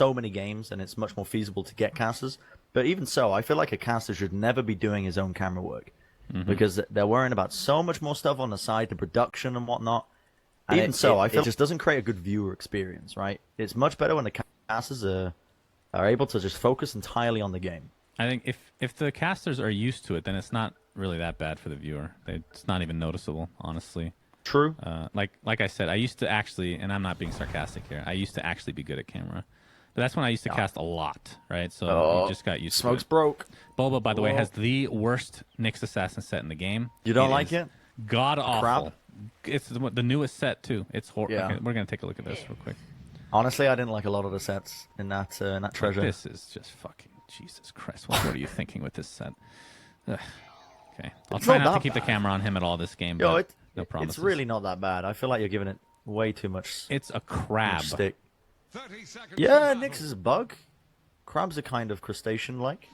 so many games, and it's much more feasible to get casters. But even so, I feel like a caster should never be doing his own camera work because they're worrying about so much more stuff on the side, the production and whatnot. And even so, I feel it just doesn't create a good viewer experience, right? It's much better when the casters are able to just focus entirely on the game. I think if the casters are used to it, then it's not really that bad for the viewer. It's not even noticeable, honestly. True. Like I said, I used to actually, and I'm not being sarcastic here, I used to actually be good at camera. But that's when I used to cast a lot, right? So you just got used to it. Smoke's broke. Bulba, by the way, has the worst Nyx Assassin set in the game. You don't like it? God awful. Crap. It's the newest set, too. It's horrible. Yeah. Okay, we're going to take a look at this real quick. Honestly, I didn't like a lot of the sets in that treasure. This is just fucking Jesus Christ. What are you thinking with this set? Ugh. Okay. I'll try not to keep the camera on him at all this game, but no promises. It's really not that bad. I feel like you're giving it way too much. It's a crab. Stick. Yeah, Nyx is a bug. Crabs are kind of crustacean-like.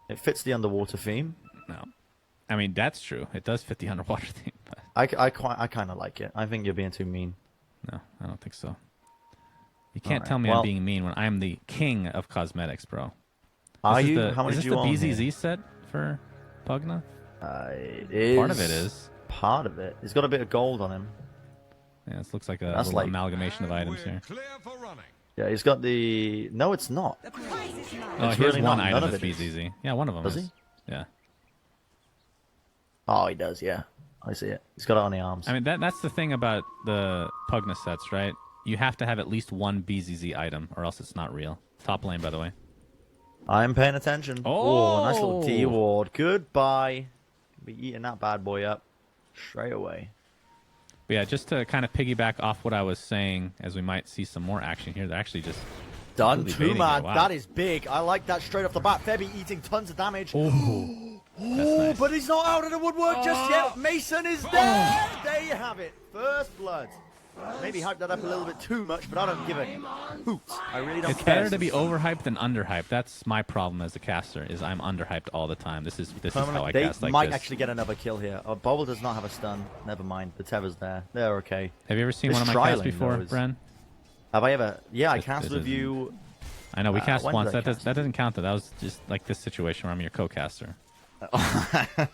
It fits the underwater theme. No. I mean, that's true. It does fit the underwater theme. But... I kind of like it. I think you're being too mean. No, I don't think so. You can't tell me I'm being mean when I'm the king of cosmetics, bro. Are you? How much is the BZZ set for Pugna? It is. Part of it is. Part of it. He's got a bit of gold on him. Yeah, this looks like a little amalgamation of items here. Yeah, he's got the... No, it's not. Oh, here's really one item that's BZZ. Yeah, one of them does is. he? Yeah. Oh, he does, yeah. I see it. He's got it on the arms. I mean, that's the thing about the Pugna sets, right? You have to have at least one BZZ item, or else it's not real. Top lane, by the way. I'm paying attention. Oh, nice little D ward. Goodbye. Be eating that bad boy up straight away. But yeah, just to kind of piggyback off what I was saying, as we might see some more action here, they're actually just done. Too mad. Wow. That is big. I like that straight off the bat. Febby eating tons of damage. Oh, nice. But he's not out of the woodwork just yet. Mason is there. There you have it. First blood. Maybe hyped that up a little bit too much, but I don't give a hoot. I really don't care. It's better to be overhyped than underhyped. That's my problem as a caster, is I'm underhyped all the time. This is how I cast like this. Might actually get another kill here. Oh, Bobble does not have a stun. Never mind. The Tether's there. They're okay. Have you ever seen one of my casts before, Bren? Have I ever? Yeah, I cast with you. I know, we cast once. That doesn't count, though. That was just like this situation where I'm your co-caster.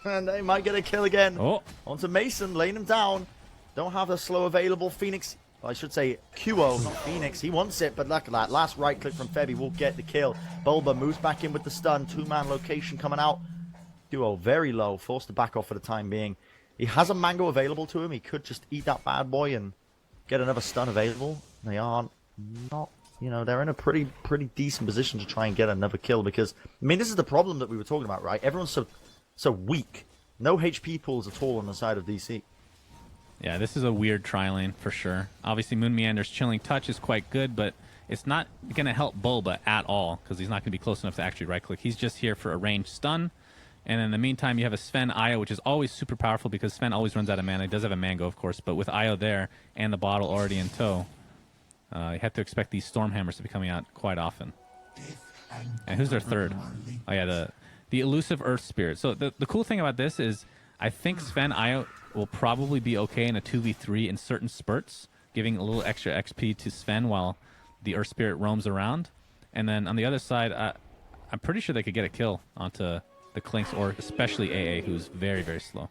And they might get a kill again. Oh. Onto Mason, laying him down. Don't have the slow available. Phoenix, well, I should say QO, not Phoenix. He wants it, but look at that. Last right click from Febby will get the kill. Bulba moves back in with the stun. Two-man location coming out. QO very low, forced to back off for the time being. He has a mango available to him. He could just eat that bad boy and get another stun available. They are not, they're in a pretty decent position to try and get another kill because, I mean, this is the problem that we were talking about, right? Everyone's so weak. No HP pools at all on the side of DC. Yeah, this is a weird tri-lane for sure. Obviously, Moon Meander's Chilling Touch is quite good, but it's not going to help Bulba at all because he's not going to be close enough to actually right-click. He's just here for a ranged stun. And in the meantime, you have a Sven Io, which is always super powerful because Sven always runs out of mana. He does have a mango, of course, but with Io there and the bottle already in tow, you have to expect these Stormhammers to be coming out quite often. And who's their third? Oh, yeah, the elusive Earth Spirit. So the cool thing about this is I think Sven Io will probably be okay in a 2v3 in certain spurts, giving a little extra XP to Sven while the Earth Spirit roams around. And then on the other side, I'm pretty sure they could get a kill onto the Clinks, or especially AA, who's very, very slow.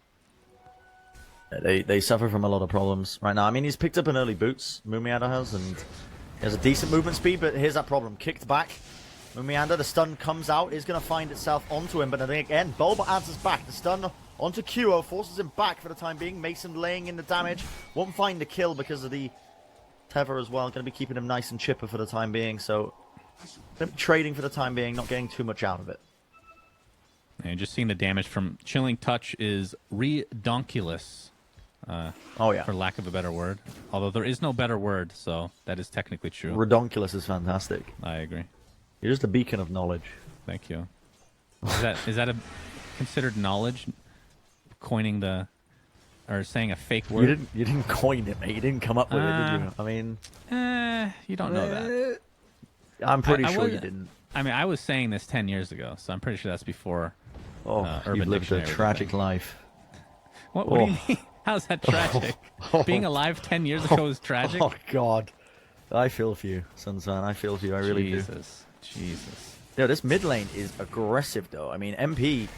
They suffer from a lot of problems right now. I mean, he's picked up an early boots, Mumianda has, and he has a decent movement speed, but here's that problem. Kicked back. Mumianda, the stun comes out, is going to find itself onto him, but then again, Bulba answers back. The stun onto QO, forces him back for the time being. Mason laying in the damage. Won't find the kill because of the Tether as well. Going to be keeping him nice and chipper for the time being, so trading for the time being, not getting too much out of it. And just seeing the damage from Chilling Touch is redonkulous. Oh, yeah. For lack of a better word. Although there is no better word, so that is technically true. Redonkulous is fantastic. I agree. You're just a beacon of knowledge. Thank you. Is that a considered knowledge? Coining or saying a fake word? You didn't coin it, mate. You didn't come up with it, did you? I mean... you don't know that. I'm pretty sure you didn't. I mean, I was saying this 10 years ago, so I'm pretty sure that's before Urban you've lived Dictionary a tragic life. What do you mean? How's that tragic? Being alive 10 years ago is tragic? Oh, God. I feel for you, Sunsan. I feel for you. I really do. Jesus. Yo, this mid lane is aggressive, though. I mean, MP,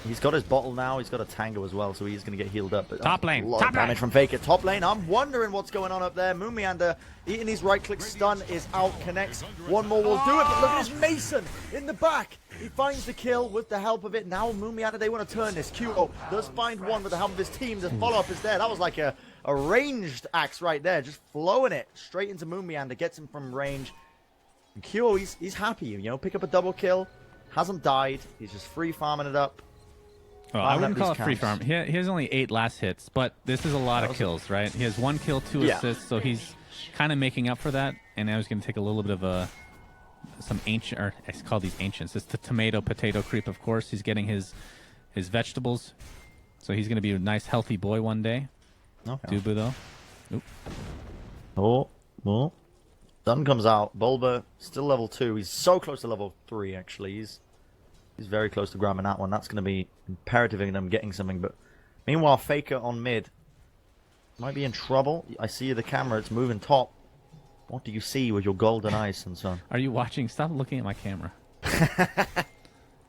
he's got his bottle now. He's got a tango as well, so he's going to get healed up. But Top lane. A lot Top of damage lane. from Faker. Top lane, I'm wondering what's going on up there. Moon Meander eating his right-click stun is out, connects. One more will do it, but look at this Mason in the back. He finds the kill with the help of it. Now Moon Meander, they want to turn this. QO does find one with the help of his team. The follow-up is there. That was like a ranged axe right there, just flowing it straight into Moon Meander, gets him from range. And QO, he's happy, you know, pick up a double kill, hasn't died, he's just free farming it up. Oh, I wouldn't call it free farm. He has only 8 last hits, but this is a lot of kills, right? He has 1 kill, 2 assists, so he's kind of making up for that. And now he's going to take a little bit of some ancient, or I call these ancients. It's the potato creep, of course. He's getting his vegetables, so he's going to be a nice, healthy boy one day. Okay. Dubu, though. Oop. Oh, well. Sun comes out. Bulba, still level 2. He's so close to level 3, actually. He's very close to grabbing that one. That's going to be imperative in them getting something. But meanwhile, Faker on mid might be in trouble. I see the camera. It's moving top. What do you see with your golden eyes, Sun? Are you watching? Stop looking at my camera.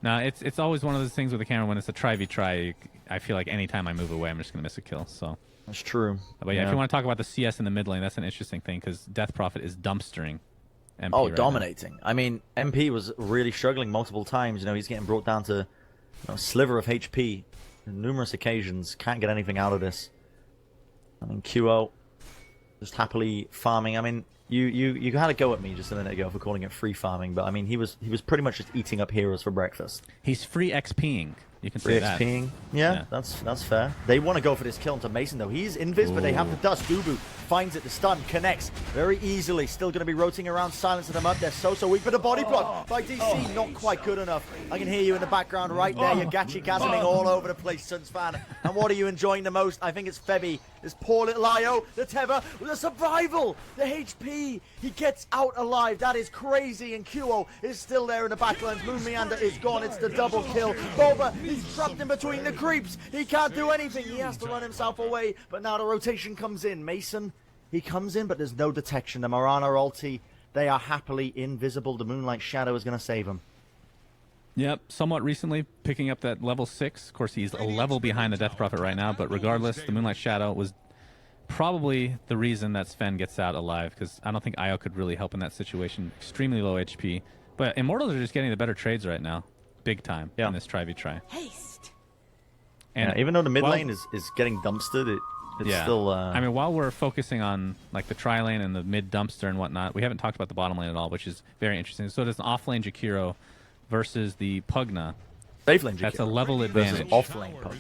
No, it's always one of those things with the camera when it's a try v try. I feel like anytime I move away, I'm just going to miss a kill. So that's true. But yeah, if you want to talk about the CS in the mid lane, that's an interesting thing because Death Prophet is dumpstering MP right dominating. now. I mean, MP was really struggling multiple times. You know, he's getting brought down to a sliver of HP on numerous occasions. Can't get anything out of this. I mean, QO just happily farming. I mean, you had a go at me just a minute ago for calling it free farming, but I mean, he was pretty much just eating up heroes for breakfast. He's free XPing. You can say that. XPing. Yeah, that's fair. They want to go for this kill into Mason, though. He's invis, but they have the dust. Dubu finds it. The stun connects very easily. Still going to be rotating around, silencing them up. They're so weak, but a body block by DC, not quite good enough. I can hear you in the background right there. You're gachi-gasming all over the place, Suns fan. And what are you enjoying the most? I think it's Febby. This poor little IO, the Tether, the survival, the HP. He gets out alive. That is crazy. And QO is still there in the backlines. Moon Meander is gone. It's the double kill. Boba, he's trapped in between the creeps. He can't do anything. He has to run himself away. But now the rotation comes in. Mason, he comes in, but there's no detection. The Morana ulti, they are happily invisible. The Moonlight Shadow is going to save him. Yep, somewhat recently picking up that level 6. Of course, he's a level behind the Death Prophet right now, but regardless, the Moonlight Shadow was probably the reason that Sven gets out alive, because I don't think Io could really help in that situation. Extremely low HP. But Immortals are just getting the better trades right now. Big time in this try-v-try. Haste. And even though the mid lane is getting dumpstered, it's still... I mean, while we're focusing on like the tri lane and the mid dumpster and whatnot, we haven't talked about the bottom lane at all, which is very interesting. So there's an off-lane Jakiro versus the Pugna. Safe lane Jakiro. That's a level advantage. Off-lane Pugna.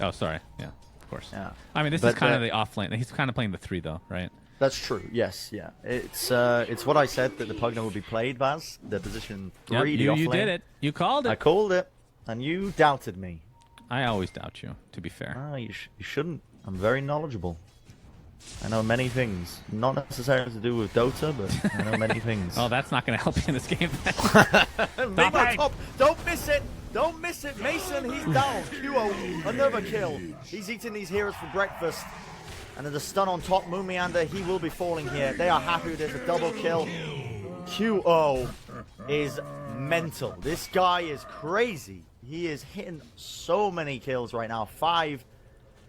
Oh, sorry. Yeah, of course. Yeah. I mean, this is kind of the off-lane. He's kind of playing the 3, though, right? That's true. Yes, yeah. It's what I said that the Pugna would be played, Baz. The position 3, the you off-lane. did it. You called it. I called it, and you doubted me. I always doubt you, to be fair. You shouldn't. I'm very knowledgeable. I know many things. Not necessarily to do with Dota, but I know many things. Oh, that's not going to help you in this game. Top. Don't miss it. Don't miss it. Mason, he's down. QO, another kill. He's eating these heroes for breakfast. And there's a stun on top. Moon Meander, he will be falling here. They are happy. There's a double kill. QO is mental. This guy is crazy. He is hitting so many kills right now. 5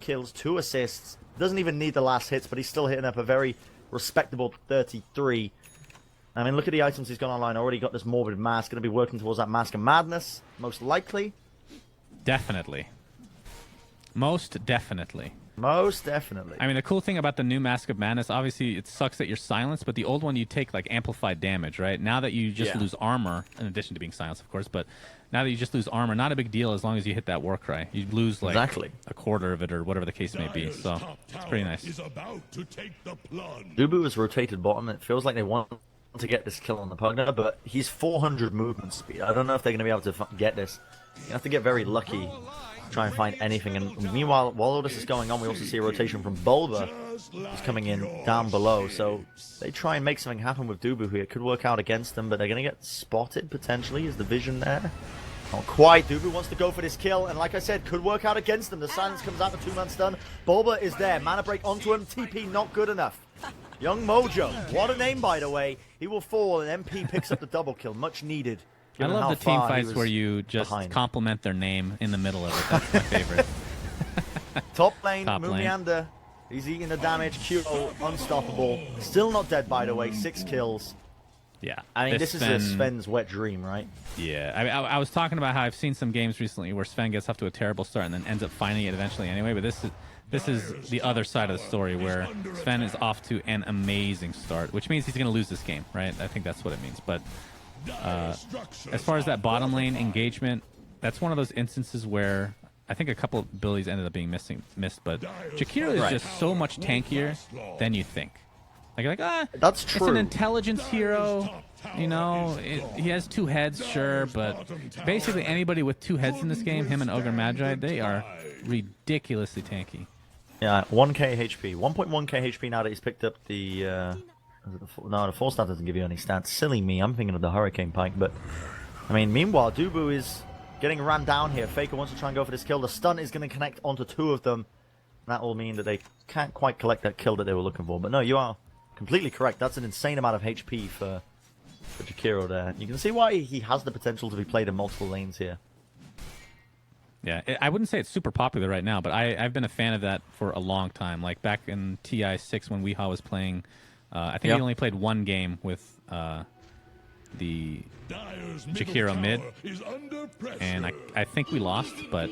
kills, 2 assists. Doesn't even need the last hits, but he's still hitting up a very respectable 33. I mean, look at the items he's got online. Already got this Morbid Mask. Going to be working towards that Mask of Madness, most likely. Definitely. Most definitely. Most definitely. I mean, the cool thing about the new Mask of Madness, obviously, it sucks that you're silenced, but the old one, you take, like, amplified damage, right? Now that you just lose armor, in addition to being silenced, of course, but now that you just lose armor, not a big deal as long as you hit that war cry. You lose, like, a quarter of it or whatever the case may be, so it's pretty nice. Dubu has rotated bottom. It feels like they want to get this kill on the Pugna, but he's 400 movement speed. I don't know if they're going to be able to get this. You have to get very lucky. Try and find anything, and meanwhile, while all this is going on, we also see a rotation from Bulba, who's coming in down below, so they try and make something happen with Dubu here. It could work out against them, but they're going to get spotted, potentially. Is the vision there? Not quite. Dubu wants to go for this kill, and like I said, could work out against them. The silence comes out, the 2-man stun. Bulba is there. Mana break onto him. TP not good enough. Young Mojo. What a name, by the way. He will fall, and MP picks up the double kill. Much needed. I love the team fights where you just compliment their name in the middle of it. That's my favorite. Top lane, Mumiander. He's eating the damage. QO, unstoppable. Still not dead, by the way. 6 kills. Yeah. I mean, this is a Sven's wet dream, right? Yeah. I was talking about how I've seen some games recently where Sven gets off to a terrible start and then ends up finding it eventually anyway, but this is the other side of the story where Sven is off to an amazing start, which means he's going to lose this game, right? I think that's what it means. But as far as that bottom lane engagement, that's one of those instances where I think a couple of abilities ended up being missed, but Jakiro is just so much tankier than you think. Like, that's true. It's an intelligence hero, you know. He has 2 heads, sure, but basically anybody with 2 heads in this game, him and Ogre Magi, they are ridiculously tanky. Yeah, 1k HP, 1.1k HP now that he's picked up the. No, the 4-star doesn't give you any stats. Silly me, I'm thinking of the Hurricane Pike, but I mean, meanwhile, Dubu is getting ran down here. Faker wants to try and go for this kill. The stun is going to connect onto 2 of them. That will mean that they can't quite collect that kill that they were looking for. But no, you are completely correct. That's an insane amount of HP for Jakiro there. You can see why he has the potential to be played in multiple lanes here. Yeah, I wouldn't say it's super popular right now, but I've been a fan of that for a long time. Like back in TI6 when Weehaw was playing, I think he only played 1 game with the Jakiro mid, and I think we lost, but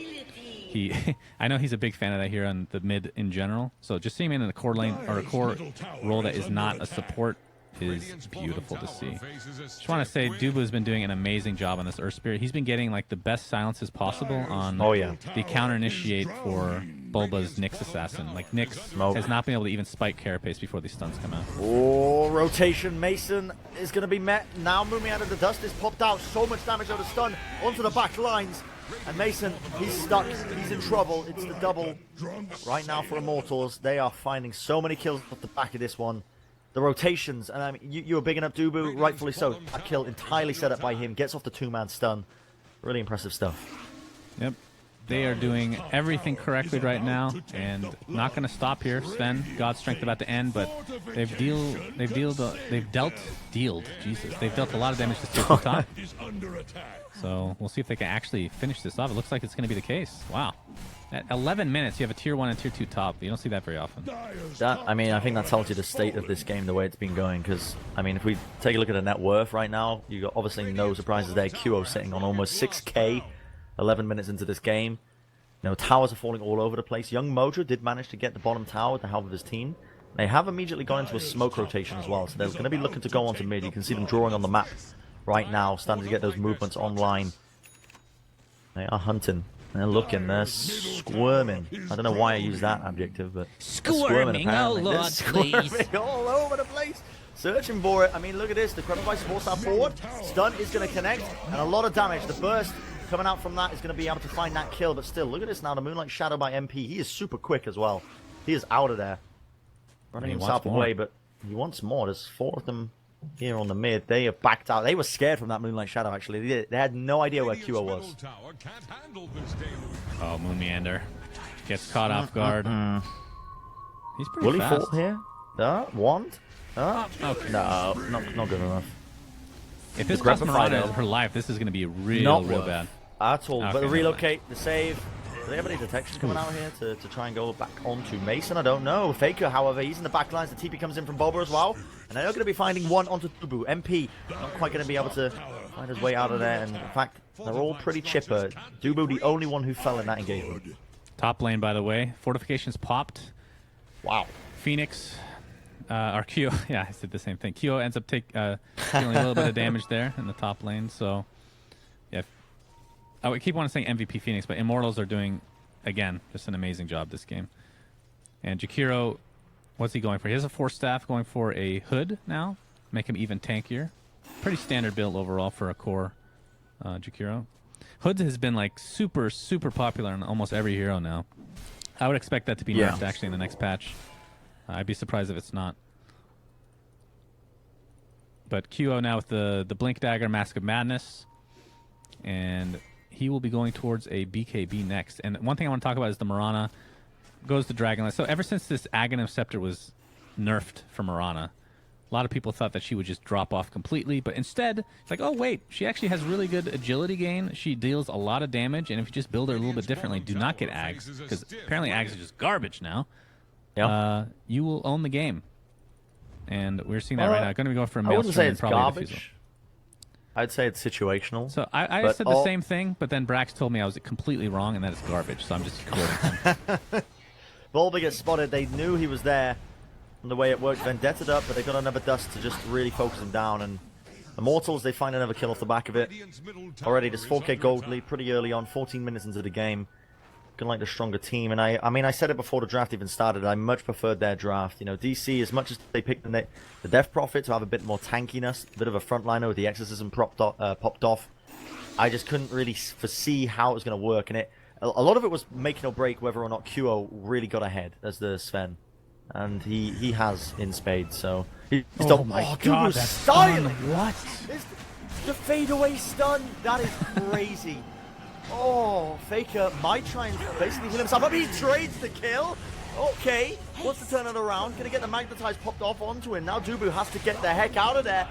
I know he's a big fan of that here on the mid in general. So just seeing him in a core lane or a core role that is not a support is beautiful to see. Just want to say Dubu's been doing an amazing job on this Earth Spirit. He's been getting like the best silences possible on the counter initiate for Bulba's Nyx assassin. Like Nyx has not been able to even spike Carapace before these stuns come out. Oh, rotation. Mason is going to be met. Now moving out of the dust is popped out. So much damage out of stun onto the back lines. And Mason, he's stuck. He's in trouble. It's the double right now for Immortals. They are finding so many kills off the back of this one. The rotations, and I mean, you were bigging up Dubu, rightfully so. That kill entirely set up by him. Gets off the 2-man stun. Really impressive stuff. Yep. They are doing everything correctly right now, and not going to stop here. Sven, God's strength about to end, but they've dealt a lot of damage to tier 2 top. So we'll see if they can actually finish this off. It looks like it's going to be the case. Wow. At 11 minutes, you have a tier 1 and tier 2 top. You don't see that very often. I mean, I think that tells you the state of this game, the way it's been going. Because, I mean, if we take a look at the net worth right now, you got obviously no surprises there. QO sitting on almost 6k, 11 minutes into this game. You know, towers are falling all over the place. Young Mojo did manage to get the bottom tower with the help of his team. They have immediately gone into a smoke rotation as well. So they're going to be looking to go onto mid. You can see them drawing on the map right now, starting to get those movements online. They are hunting. They're looking, they're squirming. I don't know why I use that adjective, but squirming, oh Lord, please. All over the place, searching for it. I mean, look at this. The Crevice 4-star forward. Stun is going to connect, and a lot of damage. The burst coming out from that is going to be able to find that kill, but still, look at this now. The Moonlight Shadow by MP. He is super quick as well. He is out of there. Running himself away, but he wants more. There's 4 of them here on the mid. They have backed out. They were scared from that Moonlight Shadow, actually. They had no idea where QO was. Oh, Moon Meander gets caught off guard. He's pretty Will fast. Will he fall here? Wand? Okay. No, not good enough. If this costs Miranda her life, this is going to be real bad. At all. Okay, but the relocate, the save. Do they have any detection coming out here to try and go back onto Mason? I don't know. Faker, however, he's in the back lines. The TP comes in from Bulba as well. And they're going to be finding one onto Dubu. MP not quite going to be able to find his way out of there. And in fact, they're all pretty chipper. Dubu, the only one who fell in that engagement. Top lane, by the way. Fortifications popped. Wow. Phoenix, or Kyo, yeah, I said the same thing. Kyo ends up dealing a little bit of damage there in the top lane. So, yeah. I would keep wanting to say MVP Phoenix, but Immortals are doing, again, just an amazing job this game. And Jakiro, what's he going for? He has a 4-staff going for a hood now. Make him even tankier. Pretty standard build overall for a core Jakiro. Hoods has been like super, super popular on almost every hero now. I would expect that to be nerfed actually in the next patch. I'd be surprised if it's not. But QO now with the Blink Dagger, Mask of Madness. And he will be going towards a BKB next. And one thing I want to talk about is the Mirana goes to Dragonlance. So ever since this Aghanim Scepter was nerfed for Mirana. A lot of people thought that she would just drop off completely, but instead, it's like, oh wait, she actually has really good agility gain. She deals a lot of damage, and if you just build her a little bit differently, do not get Ags, because apparently Ags is just garbage now. Yeah. You will own the game. And we're seeing that right now. Going to be going for a I wouldn't say maelstrom and it's probably a garbage. defusal. I'd say it's situational. So I said the same thing, but then Brax told me I was completely wrong, and that it's garbage, so I'm just quoting him. Bulba gets spotted. They knew he was there. And the way it worked, Vendetted up, but they got another dust to just really focus him down. And Immortals, they find another kill off the back of it. Already, this 4K gold lead pretty early on, 14 minutes into the game. Looking like the stronger team. And I mean, I said it before the draft even started. I much preferred their draft. You know, DC, as much as they picked the Death Prophet to have a bit more tankiness, a bit of a frontliner with the Exorcism popped off, I just couldn't really foresee how it was going to work. And a lot of it was make or break whether or not QO really got ahead as the Sven. And he has in spades, so he's oh my god, that's style. What? The fadeaway stun, that is crazy. Oh, Faker might try and basically heal himself up. He trades the kill. Okay, wants to turn it around. Gonna get the Magnetize popped off onto him. Now Dubu has to get the heck out of there.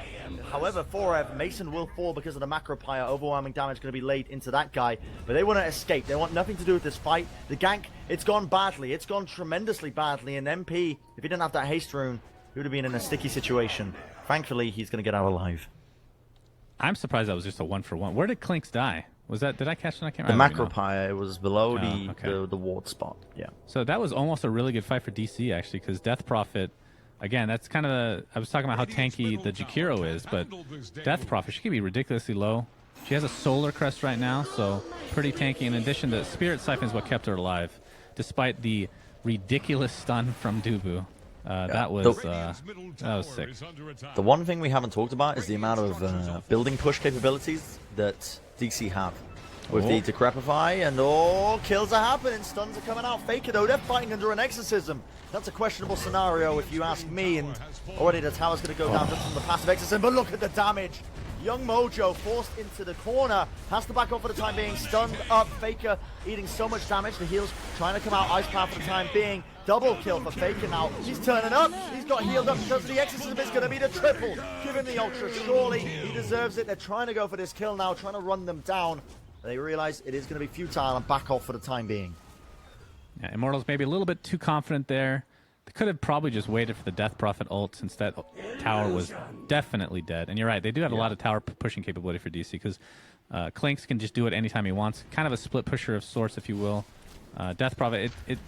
However, Forever, Mason will fall because of the Macro Pyre. Overwhelming damage going to be laid into that guy. But they want to escape. They want nothing to do with this fight. The gank, it's gone badly. It's gone tremendously badly. And MP, if he didn't have that haste rune, he would have been in a sticky situation. Thankfully, he's going to get out alive. I'm surprised that was just a 1-for-1. Where did Clinks die? Was that? Did I catch that? I can't The remember. Macro Pyre, it was below the ward spot. Yeah. So that was almost a really good fight for DC, actually, because Death Prophet, again, that's kind of I was talking about how tanky the Jakiro is, but Death Prophet, she can be ridiculously low. She has a Solar Crest right now, so pretty tanky. In addition, the Spirit Siphon is what kept her alive, despite the ridiculous stun from Dubu. That was sick. The one thing we haven't talked about is the amount of building push capabilities that DC have. With the Decrepify, and kills are happening, stuns are coming out. Faker though, they're fighting under an Exorcism. That's a questionable scenario if you ask me, and already the tower's going to go down just from the passive Exorcism, but look at the damage. Young Mojo forced into the corner, has to back off for the time being, stunned up. Faker eating so much damage, the heals trying to come out, Ice Power for the time being. Double kill for Faker now, he's turning up, he's got healed up because of the Exorcism. It's going to be the triple, give him the Ultra, surely he deserves it. They're trying to go for this kill now, trying to run them down. They realize it is going to be futile and back off for the time being. Yeah, Immortals maybe a little bit too confident there. They could have probably just waited for the Death Prophet ult since that tower was definitely dead. And you're right, they do have a lot of tower pushing capability for DC because Clinks can just do it anytime he wants. Kind of a split pusher of sorts, if you will. Death Prophet, it's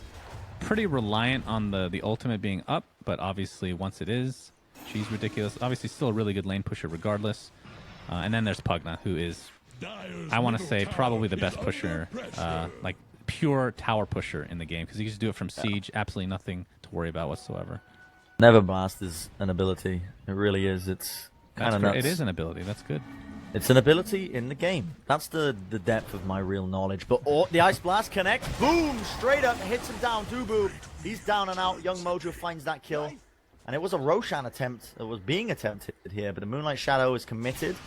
pretty reliant on the ultimate being up, but obviously once it is, she's ridiculous. Obviously still a really good lane pusher regardless. And then there's Pugna, who is, I want to say, probably the best pusher, like pure tower pusher in the game, because you can just do it from siege, absolutely nothing to worry about whatsoever. Never Blast is an ability. It really is. It's kind of nuts. It is an ability. That's good. It's an ability in the game. That's the depth of my real knowledge. But the Ice Blast connects. Boom! Straight up, hits him down. Dubu, he's down and out. Young Mojo finds that kill. And it was a Roshan attempt that was being attempted here, but the Moonlight Shadow is committed.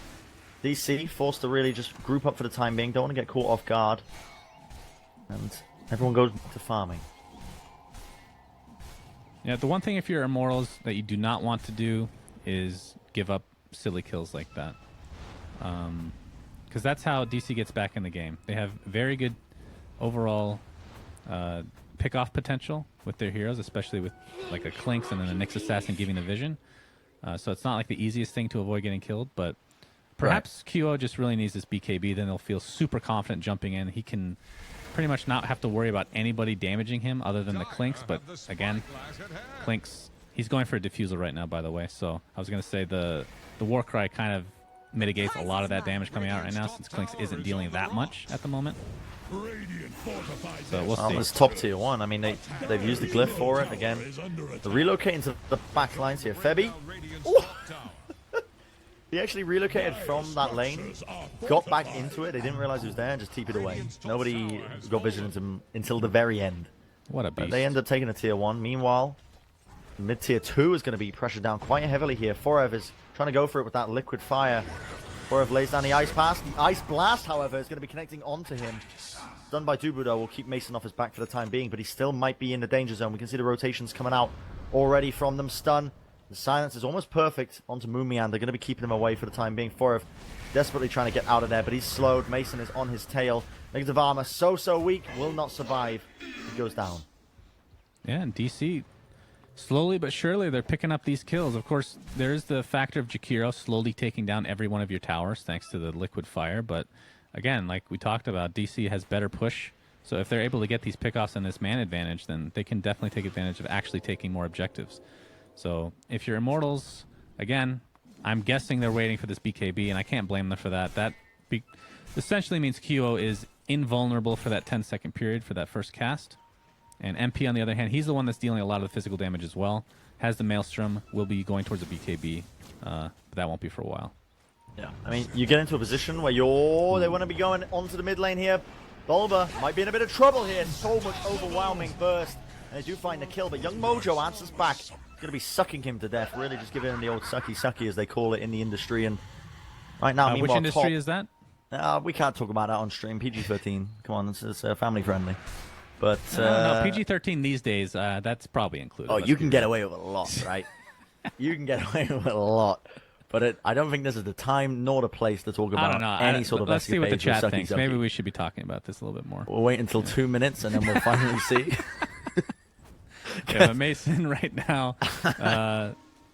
DC forced to really just group up for the time being. Don't want to get caught off guard. And everyone goes to farming. Yeah, the one thing if you're Immortals that you do not want to do is give up silly kills like that. Because that's how DC gets back in the game. They have very good overall pick-off potential with their heroes, especially with like a Clinks and then a Nyx Assassin giving the vision. So it's not like the easiest thing to avoid getting killed, but perhaps QO just really needs this BKB, then they'll feel super confident jumping in. He can pretty much not have to worry about anybody damaging him other than the Clinks, but again, Clinks, he's going for a diffusal right now, by the way, so I was going to say the Warcry kind of mitigates a lot of that damage coming out right now since Clinks isn't dealing that much at the moment. So we'll see. It's top tier 1. I mean, they've used the glyph for it again. They're relocating to the back lines here. Febby. He actually relocated from that lane, got back into it. They didn't realize he was there and just TP'd away. Nobody got vision into him until the very end. What a beast. But they end up taking a tier 1. Meanwhile, mid tier 2 is going to be pressured down quite heavily here. Forev is trying to go for it with that liquid fire. Forev lays down the ice pass. The ice blast, however, is going to be connecting onto him. Done by Dubu, though, will keep Mason off his back for the time being, but he still might be in the danger zone. We can see the rotations coming out already from them. Stun. The silence is almost perfect onto Mumian. They're going to be keeping him away for the time being. Forev desperately trying to get out of there, but he's slowed. Mason is on his tail. Negative armor, so weak, will not survive. He goes down. Yeah, and DC, slowly but surely, they're picking up these kills. Of course, there's the factor of Jakiro slowly taking down every one of your towers thanks to the liquid fire. But again, like we talked about, DC has better push. So if they're able to get these pickoffs and this man advantage, then they can definitely take advantage of actually taking more objectives. So if you're Immortals, again, I'm guessing they're waiting for this BKB, and I can't blame them for that. That essentially means QO is invulnerable for that 10-second period for that first cast. And MP, on the other hand, he's the one that's dealing a lot of the physical damage as well. Has the Maelstrom, will be going towards a BKB, but that won't be for a while. Yeah, I mean, you get into a position where they want to be going onto the mid lane here. Bulba might be in a bit of trouble here. So much overwhelming burst. And they do find the kill, but Young Mojo answers back. He's going to be sucking him to death, really just giving him the old sucky as they call it in the industry. And right now, which industry is that? We can't talk about that on stream. PG-13. Come on, it's family friendly. But no, PG-13 these days, that's probably included. Oh, you can get away with a lot, right? You can get away with a lot. But I don't think this is the time nor the place to talk about any sort of Let's see what the chat thinks. Sucky. Maybe we should be talking about this a little bit more. We'll wait until 2 minutes and then we'll finally see. Yeah, but Mason right now,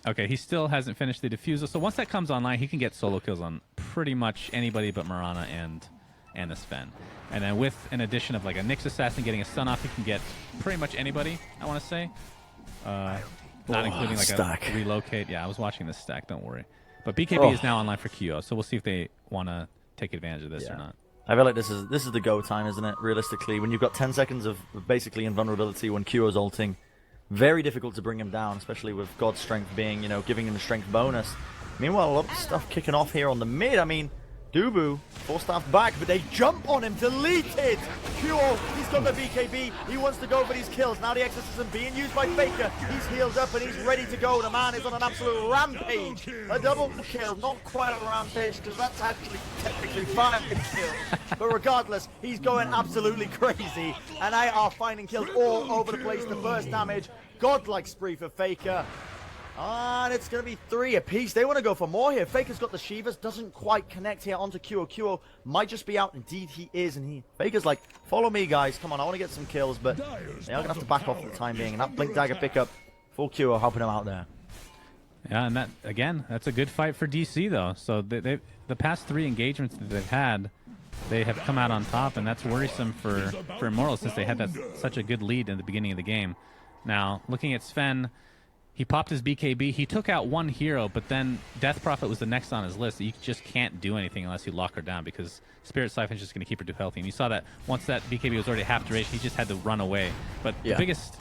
okay, he still hasn't finished the diffusal. So once that comes online, he can get solo kills on pretty much anybody but Mirana and the Sven. And then with an addition of like a Nyx Assassin getting a stun off, he can get pretty much anybody, I want to say. Not including like stack. A relocate. Yeah, I was watching this stack, don't worry. But BKB is now online for QO, so we'll see if they want to take advantage of this or not. I feel like this is the go time, isn't it? Realistically, when you've got 10 seconds of basically invulnerability when QO's ulting, very difficult to bring him down, especially with God's strength being, giving him a strength bonus. Meanwhile, a lot of stuff kicking off here on the mid. I mean, Dubu, 4-staff back, but they jump on him, deleted! QO, he's got the BKB, he wants to go for these kills. Now the exorcism being used by Faker, he's healed up and he's ready to go. The man is on an absolute rampage. A double kill, not quite a rampage, because that's actually technically 5 kills. But regardless, he's going absolutely crazy, and they are finding kills all over the place. The first damage, godlike spree for Faker. And it's going to be 3 apiece. They want to go for more here. Faker's got the Shivas. Doesn't quite connect here onto QO. QO might just be out. Indeed, he is. And Faker's like, follow me, guys. Come on, I want to get some kills. But they are going to have to back off for the time being. And that Blink Dagger pickup for QO helping him out there. Yeah, and that, again, that's a good fight for DC, though. So the past 3 engagements that they've had, they have come out on top. And that's worrisome for Immortals since they had such a good lead in the beginning of the game. Now, looking at Sven, he popped his BKB. He took out 1 hero, but then Death Prophet was the next on his list. You just can't do anything unless you lock her down because Spirit Siphon's just going to keep her too healthy. And you saw that once that BKB was already half duration, he just had to run away. But the biggest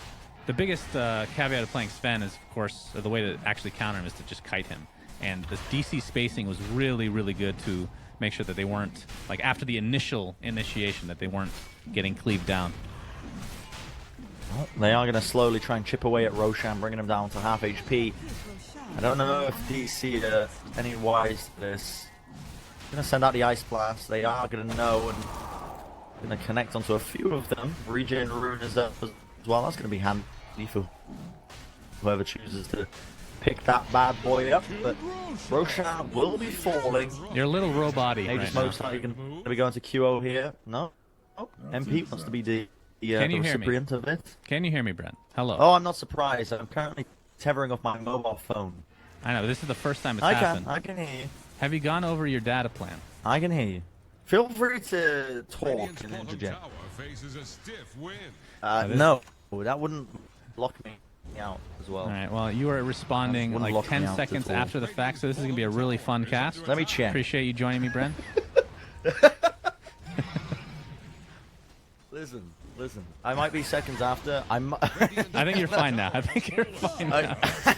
caveat of playing Sven is, of course, or the way to actually counter him is to just kite him. And the DC spacing was really, really good to make sure that they weren't, like after the initial initiation, that they weren't getting cleaved down. Well, they are going to slowly try and chip away at Roshan, bringing him down to half HP. I don't know if DC are any wise to this. Going to send out the Ice Blast. They are going to know and going to connect onto a few of them. Regen Rune is up as well. That's going to be handy for whoever chooses to pick that bad boy up. But Roshan will be falling. You're a little robot-y right now. Most likely going to be going to QO here. No. Oh, MP wants to be the recipient of it. Can you hear me, Brent? Hello. Oh, I'm not surprised. I'm currently tethering off my mobile phone. I know. This is the first time it's happened. I can hear you. Have you gone over your data plan? I can hear you. Feel free to talk and interject. No, that wouldn't lock me out as well. All right. Well, you are responding like 10 seconds after the fact, so this is going to be a really fun cast. Let me check. Appreciate you joining me, Brent. Listen, I might be seconds after. I think you're fine now.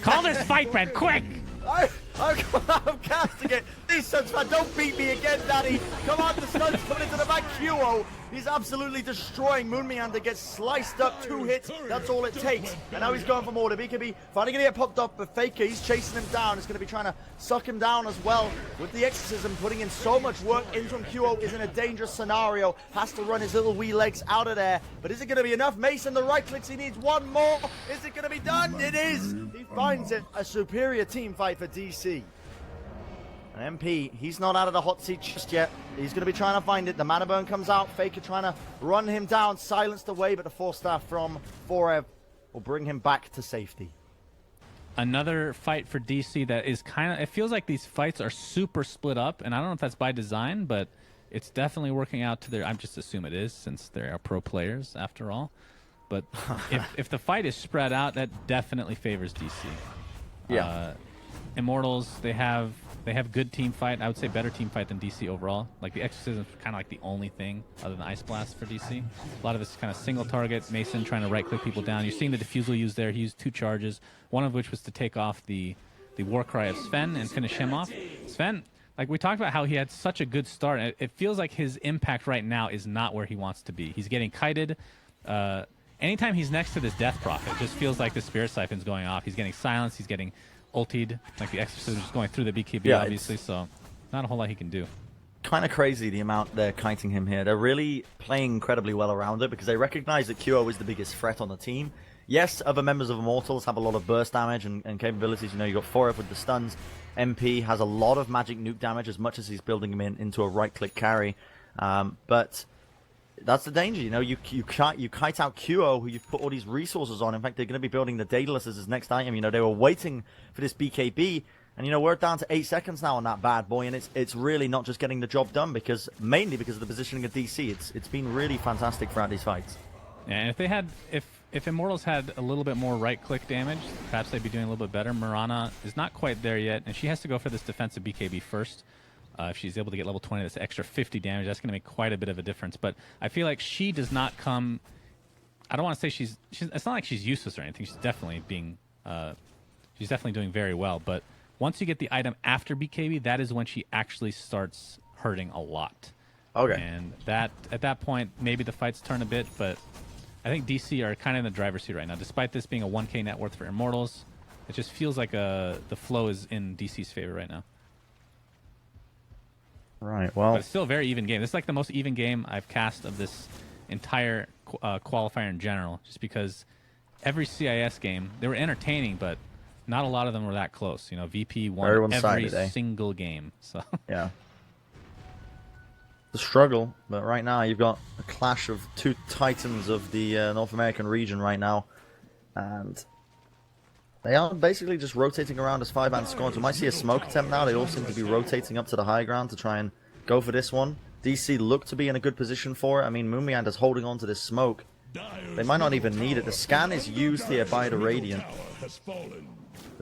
Call this fight, Brent, quick! I'm casting it. Please, Suns fan, don't beat me again, Daddy. Come on, the Suns coming into the back. QO, he's absolutely destroying. Moonmeander gets sliced up, 2 hits. That's all it takes. And now he's going for more. The BKB finally going to get popped up, but Faker, he's chasing him down. He's going to be trying to suck him down as well. With the exorcism, putting in so much work into him. QO is in a dangerous scenario. Has to run his little wee legs out of there. But is it going to be enough? Mason, the right clicks. He needs one more. Is it going to be done? It is. He finds it. A superior team fight for DC. And MP, he's not out of the hot seat just yet. He's going to be trying to find it. The mana burn comes out. Faker trying to run him down, silenced away, but the force staff from Forev will bring him back to safety. Another fight for DC that is kind of, it feels like these fights are super split up, and I don't know if that's by design, but it's definitely working out to their, I just assume it is, since they are pro players after all. But if the fight is spread out, that definitely favors DC. Yeah. Immortals, they have good team fight. I would say better team fight than DC overall. Like the exorcism is kind of like the only thing other than Ice Blast for DC. A lot of it's kind of single target. Mason trying to right click people down. You're seeing the diffusal used there. He used 2 charges, one of which was to take off the war cry of Sven and finish him off. Sven, like we talked about how he had such a good start. It feels like his impact right now is not where he wants to be. He's getting kited. Anytime he's next to this Death Prophet, it just feels like the Spirit Siphon's going off. He's getting silenced. He's getting ultied, like the exorcism is going through the BKB, obviously, so not a whole lot he can do. Kind of crazy the amount they're kiting him here. They're really playing incredibly well around it because they recognize that QO is the biggest threat on the team. Yes, other members of Immortals have a lot of burst damage and capabilities. You know, you got Forev with the stuns. MP has a lot of magic nuke damage as much as he's building him into a right-click carry. But that's the danger, you know. You kite out QO, who you've put all these resources on. In fact, they're going to be building the Daedalus as his next item. You know, they were waiting for this BKB, and you know we're down to 8 seconds now on that bad boy, and it's really not just getting the job done mainly because of the positioning of DC. It's been really fantastic throughout these fights. Yeah, and if they had if Immortals had a little bit more right-click damage, perhaps they'd be doing a little bit better. Mirana is not quite there yet, and she has to go for this defensive BKB first. If she's able to get level 20, that's extra 50 damage. That's going to make quite a bit of a difference. But I feel like she does not come. I don't want to say she's. It's not like she's useless or anything. She's definitely being. She's definitely doing very well. But once you get the item after BKB, that is when she actually starts hurting a lot. Okay. And that at that point, maybe the fights turn a bit. But I think DC are kind of in the driver's seat right now. Despite this being a 1K net worth for Immortals, it just feels like the flow is in DC's favor right now. Right, well... But it's still a very even game. This is like the most even game I've cast of this entire qualifier in general, just because every CIS game, they were entertaining, but not a lot of them were that close. You know, VP won every single game. So yeah. The struggle, but right now you've got a clash of 2 titans of the North American region right now, and they are basically just rotating around as 5-man squads. We might see a smoke attempt now. They all seem to be rotating up to the high ground to try and go for this one. DC look to be in a good position for it. I mean, Moonmeander's holding on to this smoke. They might not even need it. The scan is used here by the Radiant.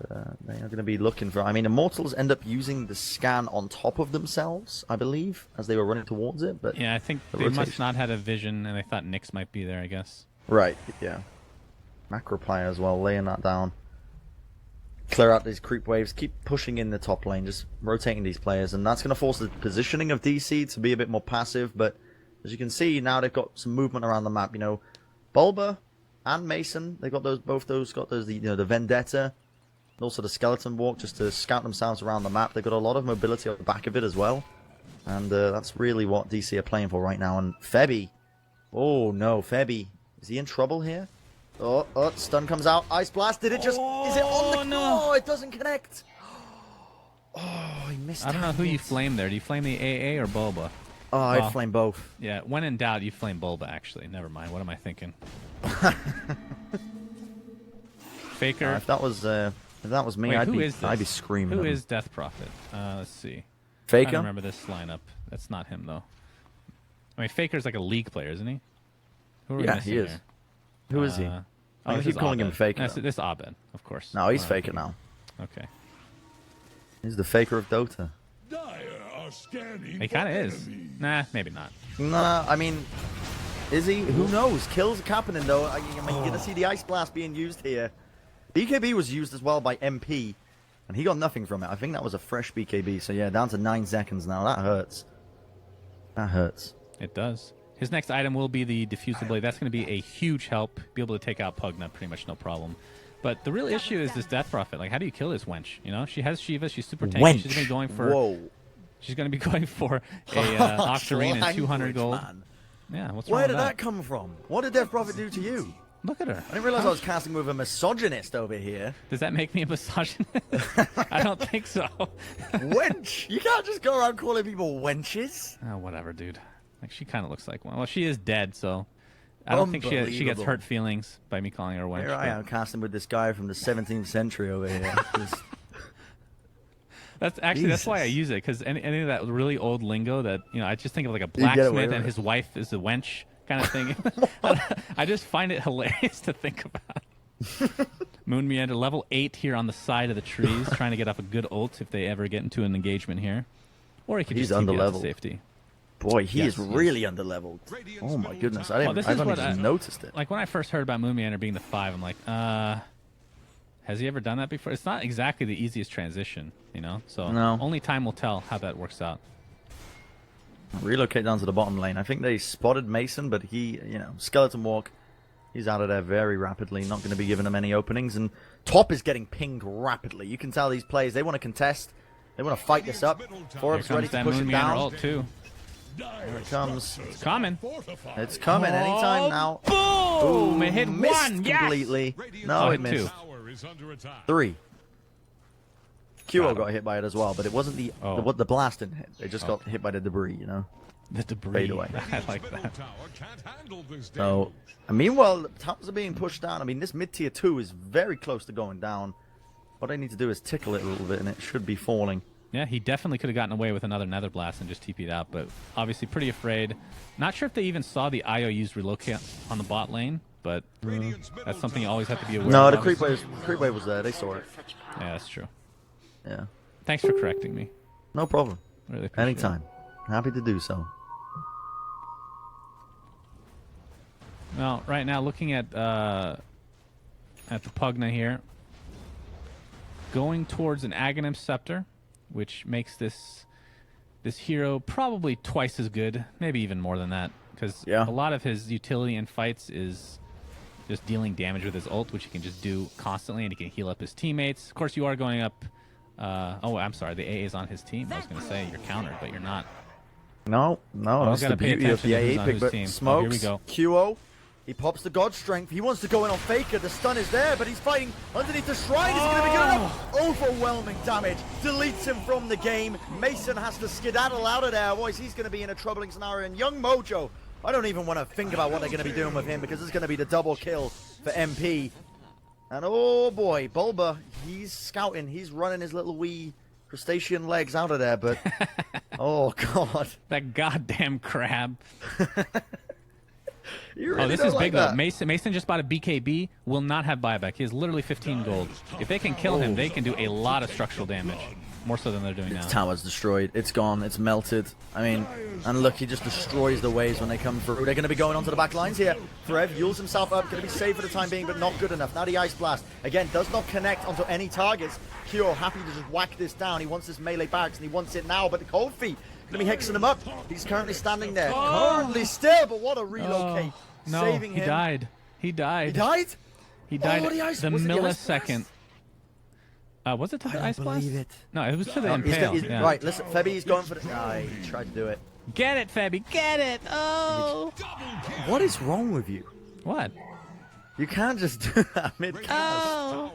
They are going to be looking for... I mean, Immortals end up using the scan on top of themselves, I believe, as they were running towards it. But yeah, I think they must not had a vision, and they thought Nyx might be there, I guess. Right, yeah. Macropire as well, laying that down. Clear out these creep waves, keep pushing in the top lane, just rotating these players, and that's going to force the positioning of DC to be a bit more passive, but as you can see, now they've got some movement around the map. You know, Bulba and Mason, they've got both those, you know, the Vendetta, and also the Skeleton Walk, just to scout themselves around the map. They've got a lot of mobility on the back of it as well, and that's really what DC are playing for right now. And Febby, oh no, Febby, is he in trouble here? Oh, stun comes out. Ice Blast. Did it just... is it on the... no. Oh, it doesn't connect. Oh, he missed. I don't know who you flame there. Do you flame the AA or Bulba? Oh, I'd flame both. Yeah, when in doubt, you flame Bulba, actually. Never mind. What am I thinking? Faker. If that was me, Wait, I'd be screaming. Who is Death Prophet? Let's see. Faker? I don't remember this lineup. That's not him, though. I mean, Faker's like a League player, isn't he? Who are we missing he is. here? Who is he? I keep calling him Faker. This is Abed, of course. No, he's Faker now. Okay. He's the Faker of Dota. He kind of is. Nah, maybe not. Nah, I mean, is he? Who knows? Kills are happening though. I mean, you're gonna see the Ice Blast being used here. BKB was used as well by MP. And he got nothing from it. I think that was a fresh BKB. So yeah, down to 9 seconds now. That hurts. That hurts. It does. His next item will be the Diffusal Blade. That's going to be a huge help. Be able to take out Pugna pretty much no problem. But the real issue is this Death Prophet. Like, how do you kill this wench? You know, she has Shiva. She's super tanky. Wench. She's going to be going for. Whoa. She's going to be going for a Octarine and 200 gold. Man. Yeah, what's wrong Where with did that come from? What did Death Prophet do to you? Look at her. I didn't realize I was casting with a misogynist over here. Does that make me a misogynist? I don't think so. Wench! You can't just go around calling people wenches. Oh, whatever, dude. Like, she kind of looks like one. Well, she is dead, so I don't think she gets hurt feelings by me calling her wench. Here I am casting with this guy from the 17th century over here. That's why I use it, because any of that really old lingo that, you know, I just think of like a blacksmith and his wife is a wench kind of thing. I just find it hilarious to think about. Moon Meander, level 8 here on the side of the trees, trying to get up a good ult if they ever get into an engagement here. Or he could just TP out to safety. Boy, he is really underleveled. Oh my goodness, I haven't even noticed it. Like when I first heard about Moon Meander being the 5, I'm like, has he ever done that before? It's not exactly the easiest transition, you know? So only time will tell how that works out. Relocate down to the bottom lane. I think they spotted Mason, but he, you know, skeleton walk. He's out of there very rapidly. Not going to be giving them any openings. And top is getting pinged rapidly. You can tell these players, they want to contest. They want to fight this up. Forbes ready to push him down. Ult too. Here it comes. It's coming. It's coming anytime now. Boom! It hit missed 1. completely. Yes! No, it missed. 2. 3. QO got hit by it as well, but it wasn't the blast didn't hit. It just got hit by the debris, you know. The debris. Fade away. I like that. So, meanwhile, towers are being pushed down. I mean, this mid tier 2 is very close to going down. What I need to do is tickle it a little bit, and it should be falling. Yeah, he definitely could have gotten away with another Nether Blast and just TP'd out, but obviously pretty afraid. Not sure if they even saw the IO used relocate on the bot lane, but that's something you always have to be aware of. No, the creep wave was there. They saw it. Yeah, that's true. Yeah. Thanks for correcting me. No problem. Really appreciate Anytime. Happy to do so. Well, right now, looking at the Pugna here, going towards an Aghanim Scepter, which makes this hero probably twice as good, maybe even more than that, because a lot of his utility in fights is just dealing damage with his ult, which he can just do constantly, and he can heal up his teammates. Of course, you are going up... oh, I'm sorry, the AA is on his team. I was going to say you're countered, but you're not. No, that's the beauty of the AA pick, but Smokes, here we go. QO, he pops the God Strength. He wants to go in on Faker. The stun is there, but he's fighting underneath the shrine. Is he going to be good enough? Overwhelming damage. Deletes him from the game. Mason has to skedaddle out of there. Boys, he's going to be in a troubling scenario. And Young Mojo, I don't even want to think about what they're going to be doing with him, because it's going to be the double kill for MP. And oh boy, Bulba, he's scouting. He's running his little wee crustacean legs out of there, but oh god. That goddamn crab. Really this is big that. though. Mason just bought a BKB, will not have buyback. He has literally 15 gold. If they can kill him, they can do a lot of structural damage. More so than they're doing now. His tower's destroyed. It's gone. It's melted. I mean, and look, he just destroys the waves when they come through. They're going to be going onto the back lines here. Frev yules himself up. Going to be safe for the time being, but not good enough. Now the Ice Blast. Again, does not connect onto any targets. Kyo happy to just whack this down. He wants this melee barracks, and he wants it now, but the Cold Feet going to be hexing him up. He's currently standing there. Currently still, but what a relocate. No, Saving he him. died. He died. He died? He died the millisecond. Was it to the Ice Blast? It. No, it was to the Impale. Yeah. Right, listen, Febby's going for the... he tried to do it. Get it, Febby, get it! Oh! What is wrong with you? What? You can't just do that mid-cast. Oh!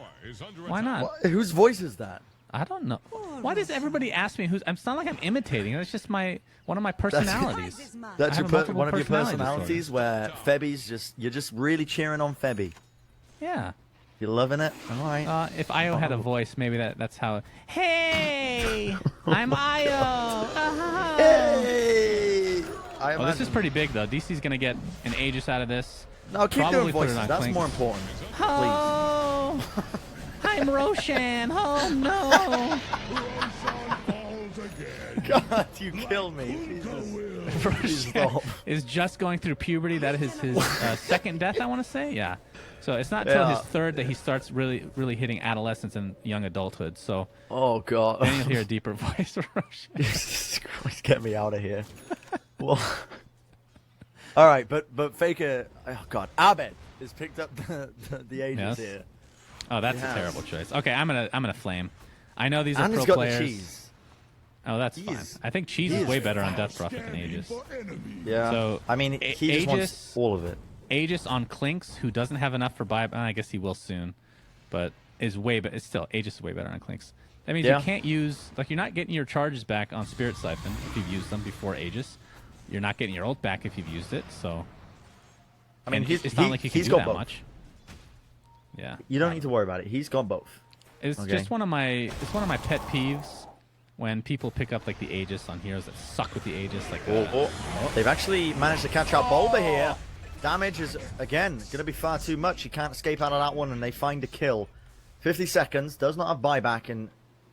Why not? Whose voice is that? I don't know. Why does everybody ask me who's... It's not like I'm imitating. It's just one of my personalities. That's one of your personalities where Febby's just... You're just really cheering on Febby. Yeah. You're loving it? All right. If Io had a voice, maybe that's how... Hey! I'm Io! Hey! Oh, this is pretty big, though. DC's going to get an Aegis out of this. No, keep doing voices. That's more important. Oh! I'm Roshan. Oh, no! God, you killed me. Jesus. Is just going through puberty. That is his second death, I want to say. Yeah. So it's not till his third that he starts really hitting adolescence and young adulthood. So. Oh God. Then you'll hear a deeper voice. Jesus Christ, get me out of here. Well. All right, but Faker. Oh God, Abed has picked up the Aegis here. Oh, that's a terrible choice. Okay, I'm gonna flame. I know these are and pro he's got players. The cheese. Oh, that's fine. I think cheese is way better on Death Prophet than Aegis. Yeah. So I mean, he just wants all of it. Aegis on Clinks, who doesn't have enough for buy. I guess he will soon, but is way. But it's still Aegis is way better on Clinks. That means you can't use you're not getting your charges back on Spirit Siphon if you've used them before Aegis. You're not getting your ult back if you've used it. So. I mean, it's not like he can do that much. Yeah. You don't need to worry about it. He's got both. It's just one of my pet peeves when people pick up like the Aegis on heroes that suck with the Aegis. Like they've actually managed to catch out Bulba here. Damage is again going to be far too much. He can't escape out of that one, and they find a kill. 50 seconds. Does not have buyback, and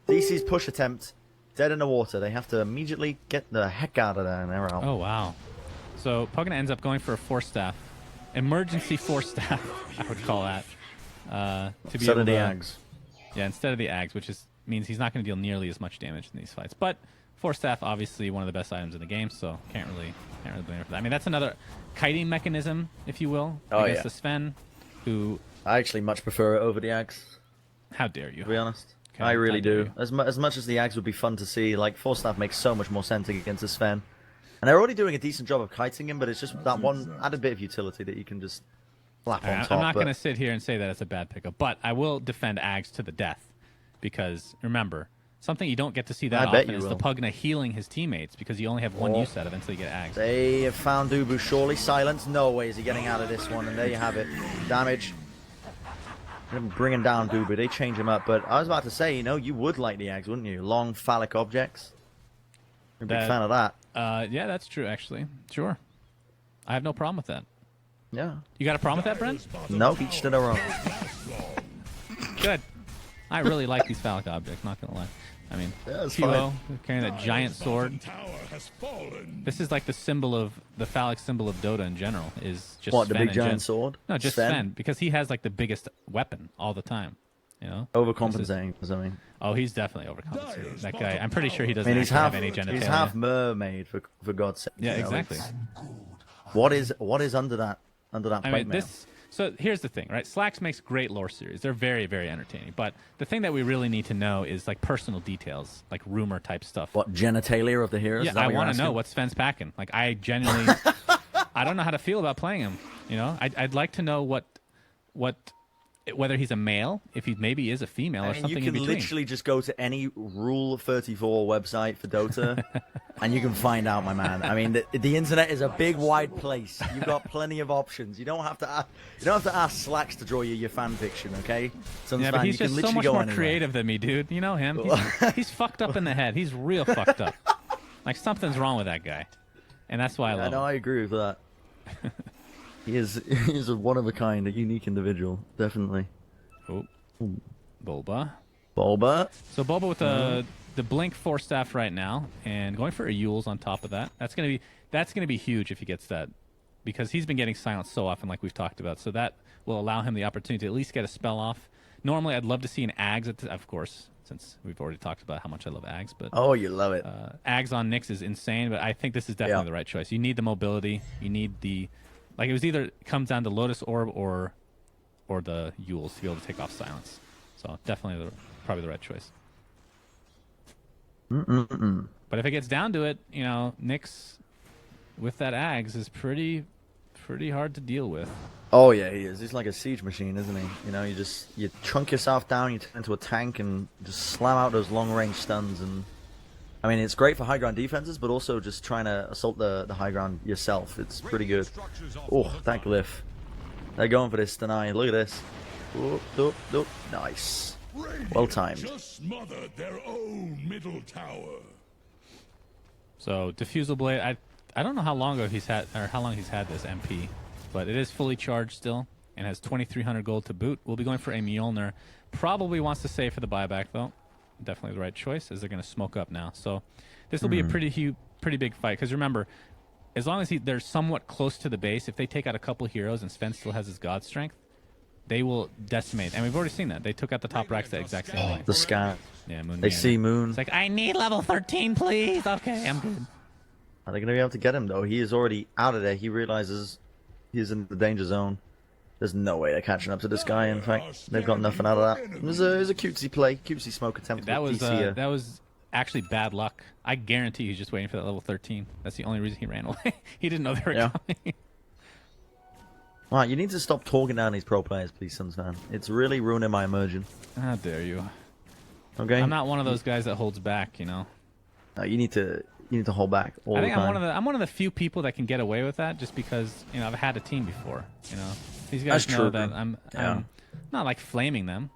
DC's push attempt dead in the water. They have to immediately get the heck out of there, and they're out. Oh wow. So Pugna ends up going for a Force Staff, emergency Force Staff. I would call that. To be instead able of the to, Ags. Yeah, instead of the Ags, which means he's not going to deal nearly as much damage in these fights. But Force Staff, obviously one of the best items in the game, so can't really blame him for that. I mean, that's another kiting mechanism, if you will, against the Sven, who I actually much prefer it over the Ags. How dare you? To be honest, okay, I really do. As much as the Ags would be fun to see, like Force Staff makes so much more sense against the Sven, and they're already doing a decent job of kiting him, but it's just that one added bit of utility that you can just. On top, I'm not going to sit here and say that it's a bad pickup, but I will defend Ags to the death because remember, something you don't get to see that often is the Pugna healing his teammates because you only have one use out of it until you get Ags. They have found Ubu, surely silence. No way is he getting out of this one, and there you have it. Damage. Bringing down Dubu. They change him up, but I was about to say, you would like the Ags, wouldn't you? Long phallic objects. You're a big fan of that. Yeah, that's true, actually. Sure. I have no problem with that. Yeah. You got a problem with that, Brent? No, each to their own. Good. I really like these phallic objects, not gonna lie. I mean, Kilo carrying that giant sword. This is like the phallic symbol of Dota in general. Is just what, the big giant sword? No, just Sven, because he has like the biggest weapon all the time. Overcompensating or something. Oh, he's definitely overcompensating. That guy, I'm pretty sure he doesn't have any genitalia. He's half mermaid for God's sake. Yeah, exactly. What is under that plate mail? So here's the thing, right? Slacks makes great lore series. They're very, very entertaining. But the thing that we really need to know is like personal details, like rumor type stuff. What, genitalia of the heroes? Yeah, I want to know what Sven's packing. Like I genuinely, I don't know how to feel about playing him. I'd like to know whether he's a male, if he maybe is a female or something in between. You can literally just go to any Rule 34 website for Dota, and you can find out, my man. I mean, the internet is a big, wide place. You've got plenty of options. You don't have to ask Slacks to draw you your fan fiction, okay? Yeah, but he's just so much more creative than me, dude. You know him. He's fucked up in the head. He's real fucked up. Like something's wrong with that guy, and that's why I love him. I agree with that. He's a one-of-a-kind, a unique individual, definitely. Oh, Bulba. So Bulba with the Blink Force Staff right now, and going for a Yules on top of that. That's gonna be huge if he gets that, because he's been getting silenced so often, like we've talked about. So that will allow him the opportunity to at least get a spell off. Normally, I'd love to see an Ags, of course, since we've already talked about how much I love Ags. But you love it. Ags on Nyx is insane, but I think this is definitely the right choice. You need the mobility. You need the it was either comes down to Lotus Orb or the Yules to be able to take off silence. So definitely probably the right choice. But if it gets down to it, Nyx with that Ags is pretty hard to deal with. Oh yeah, he is. He's like a siege machine, isn't he? You chunk yourself down, you turn into a tank, and just slam out those long range stuns. And I mean, it's great for high ground defenses, but also just trying to assault the high ground yourself. It's pretty good. Oh, that glyph. They're going for this tonight. Look at this. Oh, nice. Well timed. Just smothered their own middle tower. So diffusal blade. I don't know how long he's had this MP, but it is fully charged still and has 2,300 gold to boot. We'll be going for a Mjolnir. Probably wants to save for the buyback though. definitely the right choice, as they're going to smoke up now. So this will be a pretty big fight. Because remember, as long as they're somewhat close to the base, if they take out a couple heroes and Sven still has his god strength, they will decimate. And we've already seen that. They took out the top racks the exact same way. The scat. Yeah, Moon. They see Moon. It's like, I need level 13, please. Okay, I'm good. Are they going to be able to get him, though? He is already out of there. He realizes he's in the danger zone. There's no way they're catching up to this guy. In fact, they've got nothing out of that. It was a cutesy play, cutesy smoke attempt. That was actually bad luck. I guarantee he's just waiting for that level 13. That's the only reason he ran away. He didn't know they were coming. Right, you need to stop talking down these pro players, please, Suns fan. It's really ruining my immersion. How dare you? Okay. I'm not one of those guys that holds back, you know. You need to hold back all the time. I'm one of the few people that can get away with that, just because I've had a team before. These guys know that I'm not like flaming them,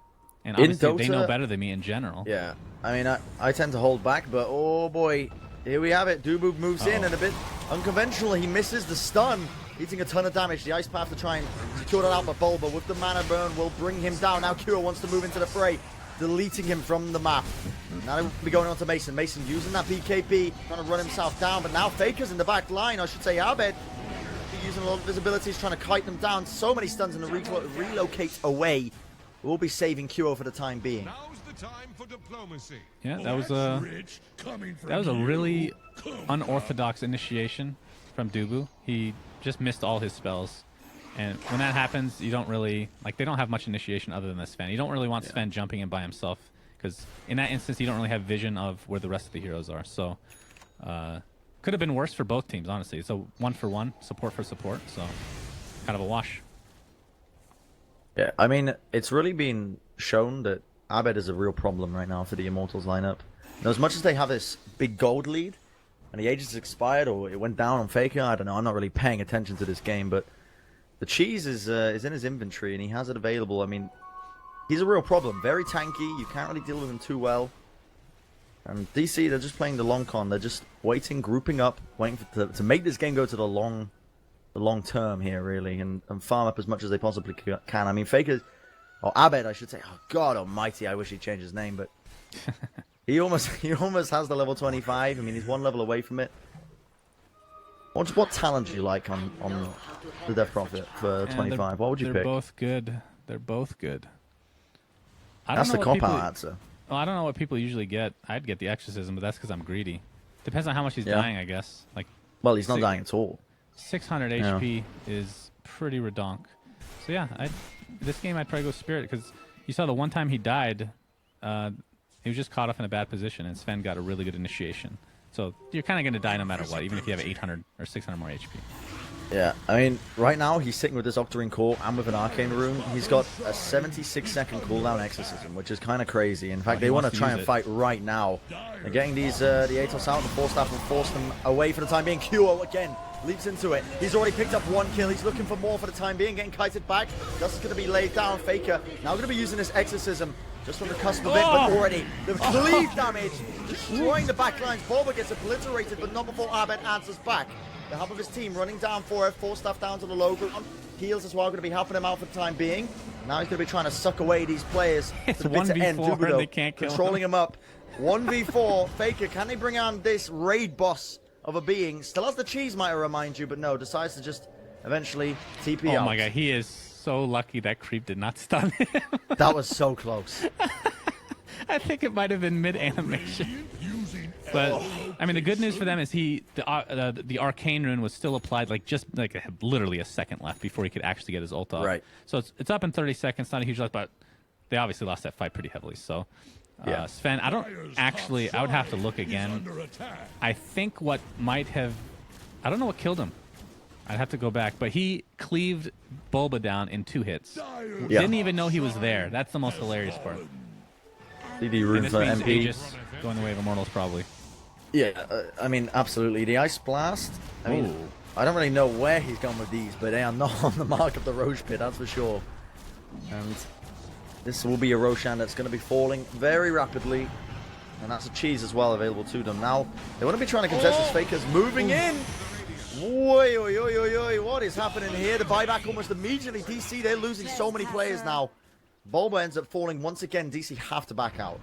and obviously Dota, they know better than me in general. Yeah, I mean I tend to hold back, but oh boy, here we have it. Dubu moves in and a bit unconventional. He misses the stun, eating a ton of damage. The ice path to try and secure that out, but Bulba with the mana burn will bring him down. Now Kuro wants to move into the fray, deleting him from the map. Now they'll be going on to Mason. Mason using that BKB, trying to run himself down, but now Faker's in the back line. I should say Abed using a lot of visibility, he's trying to kite them down. So many stuns and relocate away. We'll be saving Kuro for the time being. Now's the time for diplomacy. Yeah, that was a really unorthodox initiation from Dubu. He just missed all his spells. And when that happens, you don't really, they don't have much initiation other than the Sven. You don't really want Sven jumping in by himself, because in that instance, you don't really have vision of where the rest of the heroes are. So, could have been worse for both teams, honestly. It's a 1-for-1, support for support, so kind of a wash. Yeah, I mean, it's really been shown that Abed is a real problem right now for the Immortals lineup. Now, as much as they have this big gold lead, and the Aegis expired, or it went down on Faker, I don't know, I'm not really paying attention to this game, but the cheese is in his inventory, and he has it available. I mean, he's a real problem. Very tanky, you can't really deal with him too well. And DC, they're just playing the long con. They're just waiting, grouping up, waiting to make this game go to the long term here, really, and farm up as much as they possibly can. I mean, Faker, or Abed, I should say. Oh God Almighty! I wish he'd change his name, but he almost has the level 25. I mean, he's one level away from it. What talent do you like on the Death Prophet for 25? What would you pick? They're both good. They're both good. That's the cop-out answer. Well, I don't know what people usually get. I'd get the Exorcism, but that's because I'm greedy. Depends on how much he's dying, I guess. Well, he's not dying at all. 600 HP is pretty redonk. So yeah, this game I'd probably go Spirit, because you saw the one time he died, he was just caught off in a bad position, and Sven got a really good initiation. So you're kind of going to die no matter what, even if you have 800 or 600 more HP. Yeah, I mean, right now he's sitting with this Octarine Core and with an Arcane Rune. He's got a 76-second cooldown Exorcism, which is kind of crazy. In fact, they want to try and fight right now. They're getting the Atos out, and the Force Staff will force them away for the time being. Kyo again leaps into it. He's already picked up one kill. He's looking for more for the time being, getting kited back. Dust is going to be laid down. Faker now going to be using this Exorcism just on the cusp of it, but already the cleave damage, destroying the back lines. Bulba gets obliterated, but not before Abed answers back. The help of his team running down for it, Force Staff down to the low ground. Heals as well, going to be helping him out for the time being. Now he's going to be trying to suck away these players to the bitter end. Dubudo they can't kill controlling him up. 1v4. Faker, can they bring on this raid boss of a being? Still has the cheese, might I remind you, but no, decides to just eventually TP out. Oh my god, he is so lucky that creep did not stun him. That was so close. I think it might have been mid-animation. But I mean, the good news for them is the Arcane Rune was still applied, literally a second left before he could actually get his ult off. Right. So it's up in 30 seconds. Not a huge loss, but they obviously lost that fight pretty heavily. So Sven, I would have to look again. I think what might have, I don't know what killed him. I'd have to go back, but he cleaved Bulba down in 2 hits. Yeah. Didn't even know he was there. That's the most hilarious part. DD Rune for MP. Aegis going the way of Immortals, probably. Yeah, I mean, absolutely. The Ice Blast, I mean, I don't really know where he's gone with these, but they are not on the mark of the Roche Pit, that's for sure. And this will be a Roshan that's going to be falling very rapidly. And that's a cheese as well available to them. Now, they want to be trying to contest this. Faker's moving in. Oi, oi, oi, oi, oi. What is happening here? The buyback almost immediately. DC, they're losing so many players now. Bulba ends up falling once again. DC have to back out.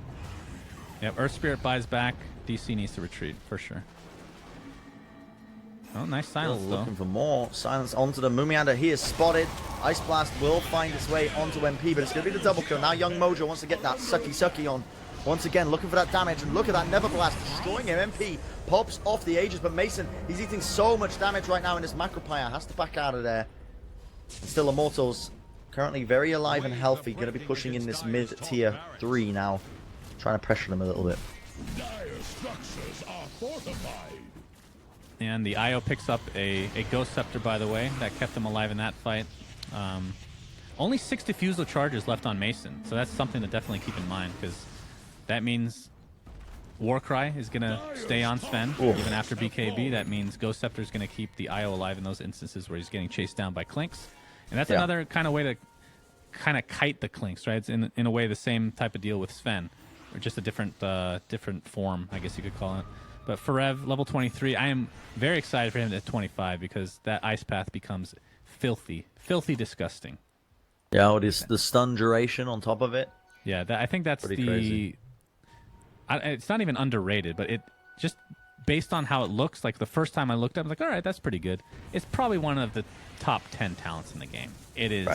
Yep, Earth Spirit buys back. DC needs to retreat, for sure. Oh, nice silence, Still though. looking for more. Silence onto the Mumiander. He is spotted. Ice Blast will find its way onto MP, but it's going to be the double kill. Now Young Mojo wants to get that sucky on. Once again, looking for that damage. And look at that Never Blast destroying him. MP pops off the Aegis, but Mason, he's eating so much damage right now in his Macropire. Has to back out of there. Still Immortals, currently very alive and healthy. Going to be pushing in this mid-tier 3 now. Trying to pressure them a little bit. Dire structures are fortified. And the IO picks up a Ghost Scepter, by the way. That kept him alive in that fight. Only 6 Diffusal charges left on Mason, so that's something to definitely keep in mind, because that means Warcry is going to stay on Sven even after BKB. That means Ghost Scepter is going to keep the IO alive in those instances where he's getting chased down by Clinks. And that's another kind of way to kind of kite the Clinks, right? It's in a way the same type of deal with Sven, or just a different form, I guess you could call it. But Forev, level 23, I am very excited for him at 25 because that Ice Path becomes filthy disgusting. Yeah, it is the stun duration on top of it. Yeah, I think that's pretty crazy. It's not even underrated, but it just based on how it looks, like the first time I looked up, I was like, all right, that's pretty good. It's probably one of the top 10 talents in the game. It is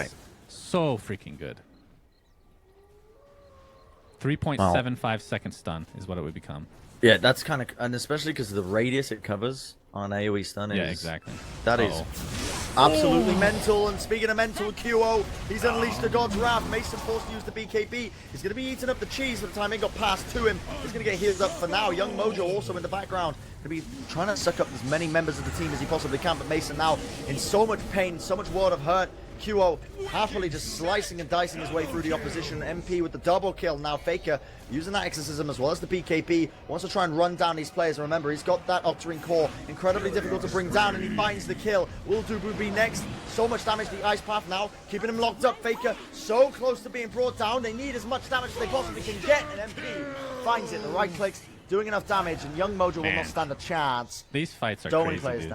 so freaking good. 3.75 second stun is what it would become. Yeah, that's kind of, and especially because of the radius it covers on AoE stun. Yeah, exactly. That is absolutely mental. And speaking of mental, QO, he's unleashed the God's Wrath. Mason forced to use the BKB. He's going to be eating up the cheese by the time it got passed to him. He's going to get healed up for now. Young Mojo also in the background. Going to be trying to suck up as many members of the team as he possibly can. But Mason now in so much pain, so much world of hurt. QO happily just slicing and dicing his way through the opposition. MP with the double kill. Now Faker using that exorcism as well as the BKB. Wants to try and run down these players. Remember, he's got that Octarine core. Incredibly difficult to bring down, and he finds the kill. Will Dubu be next? So much damage. The Ice Path now keeping him locked up. Faker so close to being brought down. They need as much damage as they possibly can get. And MP finds it. The right clicks doing enough damage, and Young Mojo will not stand a chance. These fights are crazy, players dude.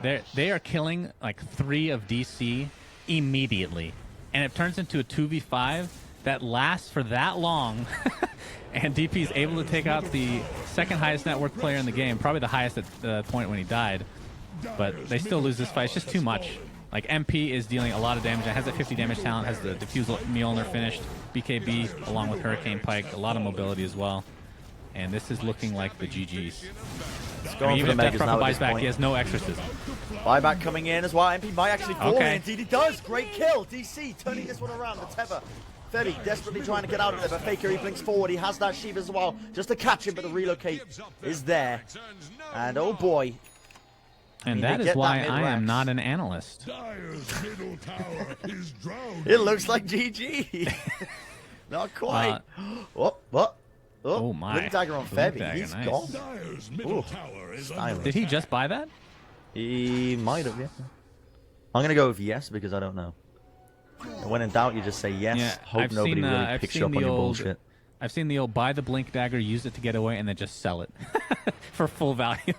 Down. They are killing like 3 of DC immediately, and it turns into a 2v5 that lasts for that long. And DP is able to take out the second highest net worth player in the game, probably the highest at the point when he died, but they still lose this fight. It's just too much. Like, MP is dealing a lot of damage. It has a 50 damage talent, has the Diffusal Mjolnir finished, BKB along with Hurricane Pike, a lot of mobility as well. And this is looking like the GG's. Even if Death Prophet buys back, he has no exorcism. Buyback coming in as well. MP might actually fall in. Okay. Indeed, he does. Great kill. DC turning this one around. The Tether. Febby desperately trying to get out of there, but Faker, he blinks forward. He has that Shiva as well, just to catch him, but the relocate is there. And oh boy. And that is why I am not an analyst. Dire's middle tower is drowned. It looks like GG. Not quite. What? Oh my. Blink Dagger on Blink Febby. Dagger, He's nice. gone. Dire's middle tower is under Did he just buy that? He might have, yeah. I'm going to go with yes because I don't know. And when in doubt, you just say yes. Yeah, Hope nobody really picks you up on your bullshit. I've seen the old buy the Blink Dagger, use it to get away, and then just sell it for full value.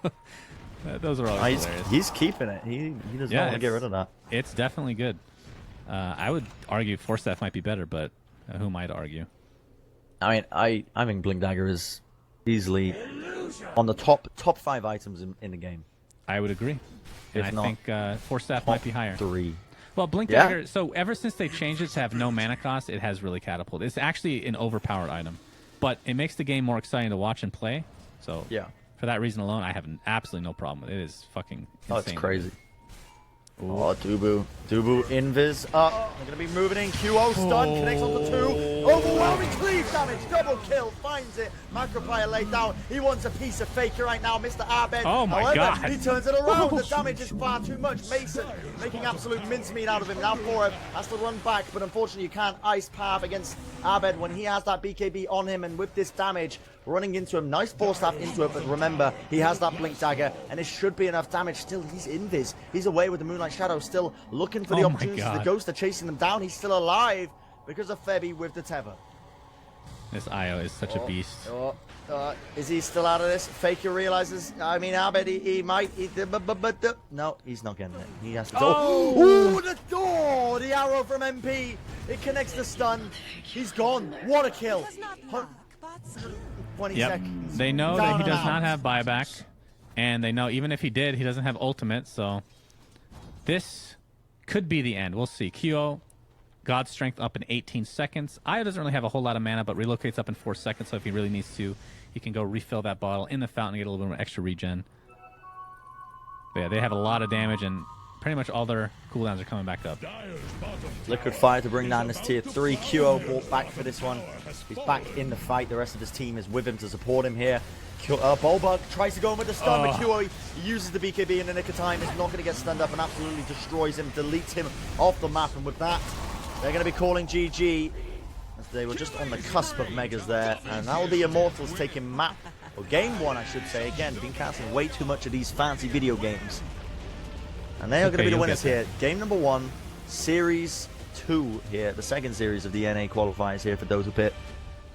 Those are always hilarious. He's keeping it. He does not want to get rid of that. It's definitely good. I would argue Force Staff might be better, but who might argue? I mean, I think Blink Dagger is easily on the top 5 items in the game. I would agree. And I think Force Staff might be higher. 3. Well, Blink Dagger, so ever since they changed it to have no mana cost, it has really catapulted. It's actually an overpowered item, but it makes the game more exciting to watch and play. So yeah, for that reason alone, I have absolutely no problem with it. It is fucking insane. Oh, it's crazy. Oh, Dubu invis up. They're going to be moving in. QO stun, connects on the 2. Overwhelming cleave damage, double kill, finds it. Macropire laid down. He wants a piece of Faker right now, Mr. Abed. Oh my However, God. he turns it around. The damage is far too much. Mason making absolute mincemeat out of him. Now Forev has to run back, but unfortunately you can't Ice Path against Abed when he has that BKB on him, and with this damage, running into him. Nice Force Staff into it, but remember, he has that Blink Dagger, and it should be enough damage. Still, he's invis. He's away with the Moonlight Shadow, still looking for the opportunities. The Ghosts are chasing them down. He's still alive because of Febby with the Tether. This IO is such a beast. Is he still out of this? Faker realizes, I mean, Abed, he might. No, he's not getting it. He has to go. Oh, the door! The arrow from MP. It connects the stun. He's gone. What a kill. 20 Yep. seconds. They know Down that he and does out. not have buyback, and they know even if he did, he doesn't have ultimate. So this could be the end. We'll see. Kyo, God's Strength up in 18 seconds. Aya doesn't really have a whole lot of mana, but relocates up in 4 seconds. So if he really needs to, he can go refill that bottle in the fountain and get a little bit more extra regen. But yeah, they have a lot of damage, and pretty much all their cooldowns are coming back up. Liquid Fire to bring down this tier 3. QO brought back for this one. He's back in the fight. The rest of his team is with him to support him here. Bulbug tries to go in with the stun, but QO uses the BKB in the nick of time. Is not going to get stunned up and absolutely destroys him, deletes him off the map. And with that, they're going to be calling GG. As they were just on the cusp of Megas there. And now the Immortals taking map, or game 1 I should say. Again, been casting way too much of these fancy video games. And they are going to be the winners here. Game number 1, Series 2 here. The second series of the NA qualifiers here for Dota Pit.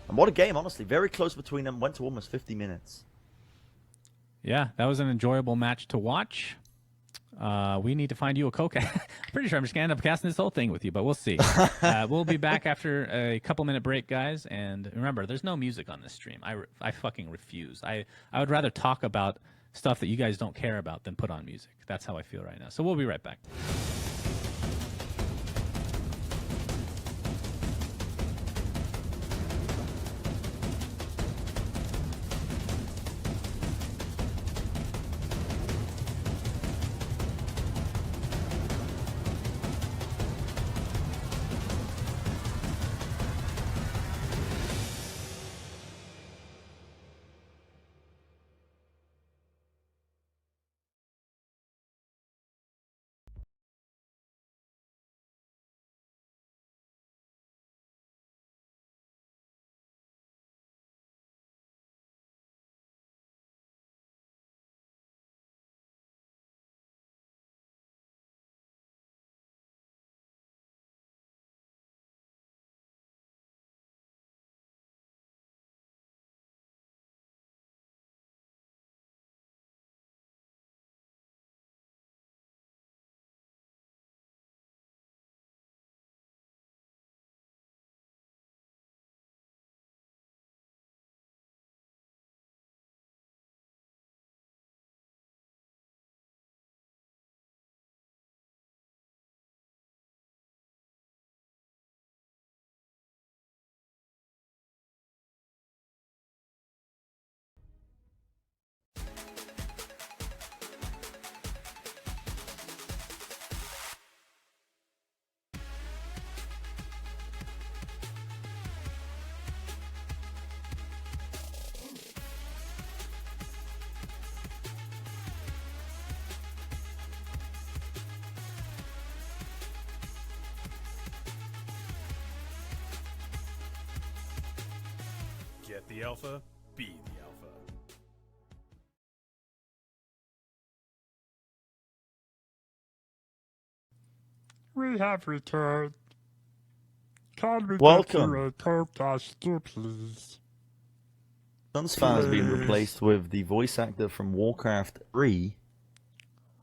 And what a game, honestly. Very close between them. Went to almost 50 minutes. Yeah, that was an enjoyable match to watch. We need to find you a co-cast. I'm pretty sure I'm just going to end up casting this whole thing with you, but we'll see. We'll be back after a couple-minute break, guys. And remember, there's no music on this stream. I fucking refuse. I would rather talk about stuff that you guys don't care about than put on music. That's how I feel right now. So we'll be right back. Get the alpha, be the alpha. We have returned. Can we Welcome. get you a co-cast too, please? Sunsfan has been Please. replaced with the voice actor from Warcraft 3,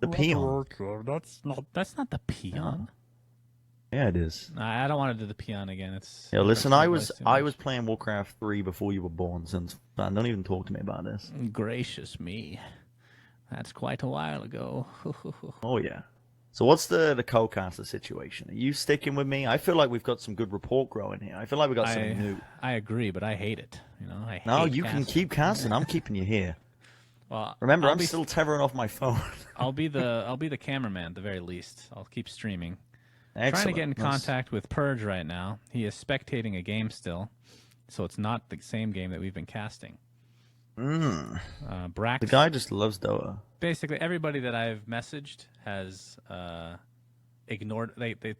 the Peon. Okay, that's not the peon. Yeah, it is. I don't want to do the peon again. It's Yeah, listen, I was too much. playing Warcraft 3 before you were born, Sunsfan. Don't even talk to me about this. Gracious me. That's quite a while ago. Oh, yeah. So what's the co-caster situation? Are you sticking with me? I feel like we've got some good rapport growing here. I feel like we got something new. I agree, but I hate it. You know, I No, hate you can casting. keep casting. I'm keeping you here. Well, Remember, I'll I'm be- still tethering off my phone. I'll be the cameraman at the very least. I'll keep streaming. Excellent. Trying to get in That's- contact with Purge right now. He is spectating a game still, so it's not the same game that we've been casting. Brax, The guy just loves Dota. basically everybody that I've messaged has ignored.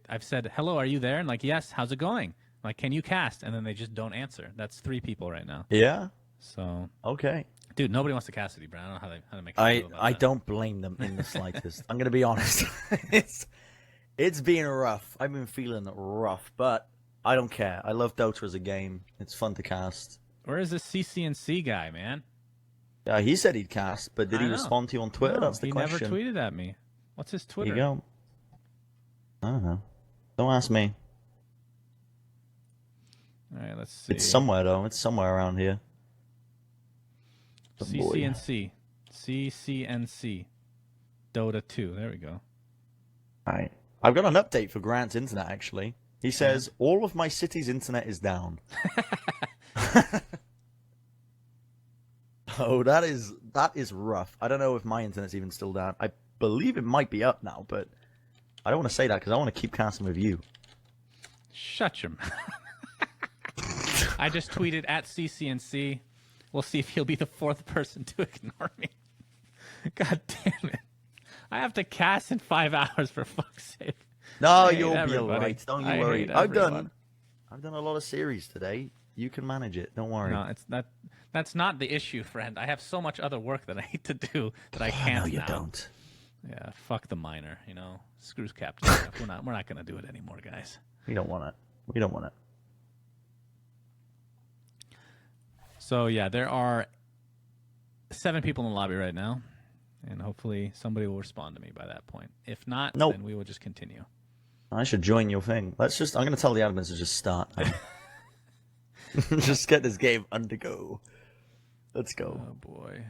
I've said, "Hello, are you there?" And like, "Yes, how's it going?" Like, "Can you cast?" And then they just don't answer. That's 3 people right now. Yeah? So, Okay. dude, nobody wants to cast it, bro. I don't know how to make. You feel about I that. don't blame them in the slightest. I'm gonna be honest. It's been rough. I've been feeling rough, but I don't care. I love Dota as a game. It's fun to cast. Where is this CCNC guy, man? Yeah, he said he'd cast, but did I he know. respond to you on Twitter? No, That's the he question. never tweeted at me. What's his Twitter? There you go. I don't know. Don't ask me. All right, let's see. It's somewhere though. It's somewhere around here. CCNC. CCNC. Dota 2. There we go. Alright. I've got an update for Grant's internet, actually. He says, all of my city's internet is down. Oh, that is rough. I don't know if my internet's even still down. I believe it might be up now, but I don't want to say that because I want to keep casting with you. Shut your mouth. I just tweeted at CCNC. We'll see if he'll be the fourth person to ignore me. God damn it. I have to cast in 5 hours, for fuck's sake. No, you'll be alright. Don't you worry. I've done a lot of series today. You can manage it. Don't worry. No, that's not the issue, friend. I have so much other work that I need to do that I can't. No, you now. don't. Yeah, fuck the miner. You know, screws Captain. We're not gonna do it anymore, guys. We don't want it. We don't want it. So yeah, there are 7 people in the lobby right now, and hopefully somebody will respond to me by that point. If not, then we will just continue. I should join your thing. I'm going to tell the admins to just start. Just get this game undergo. Let's go. Oh boy.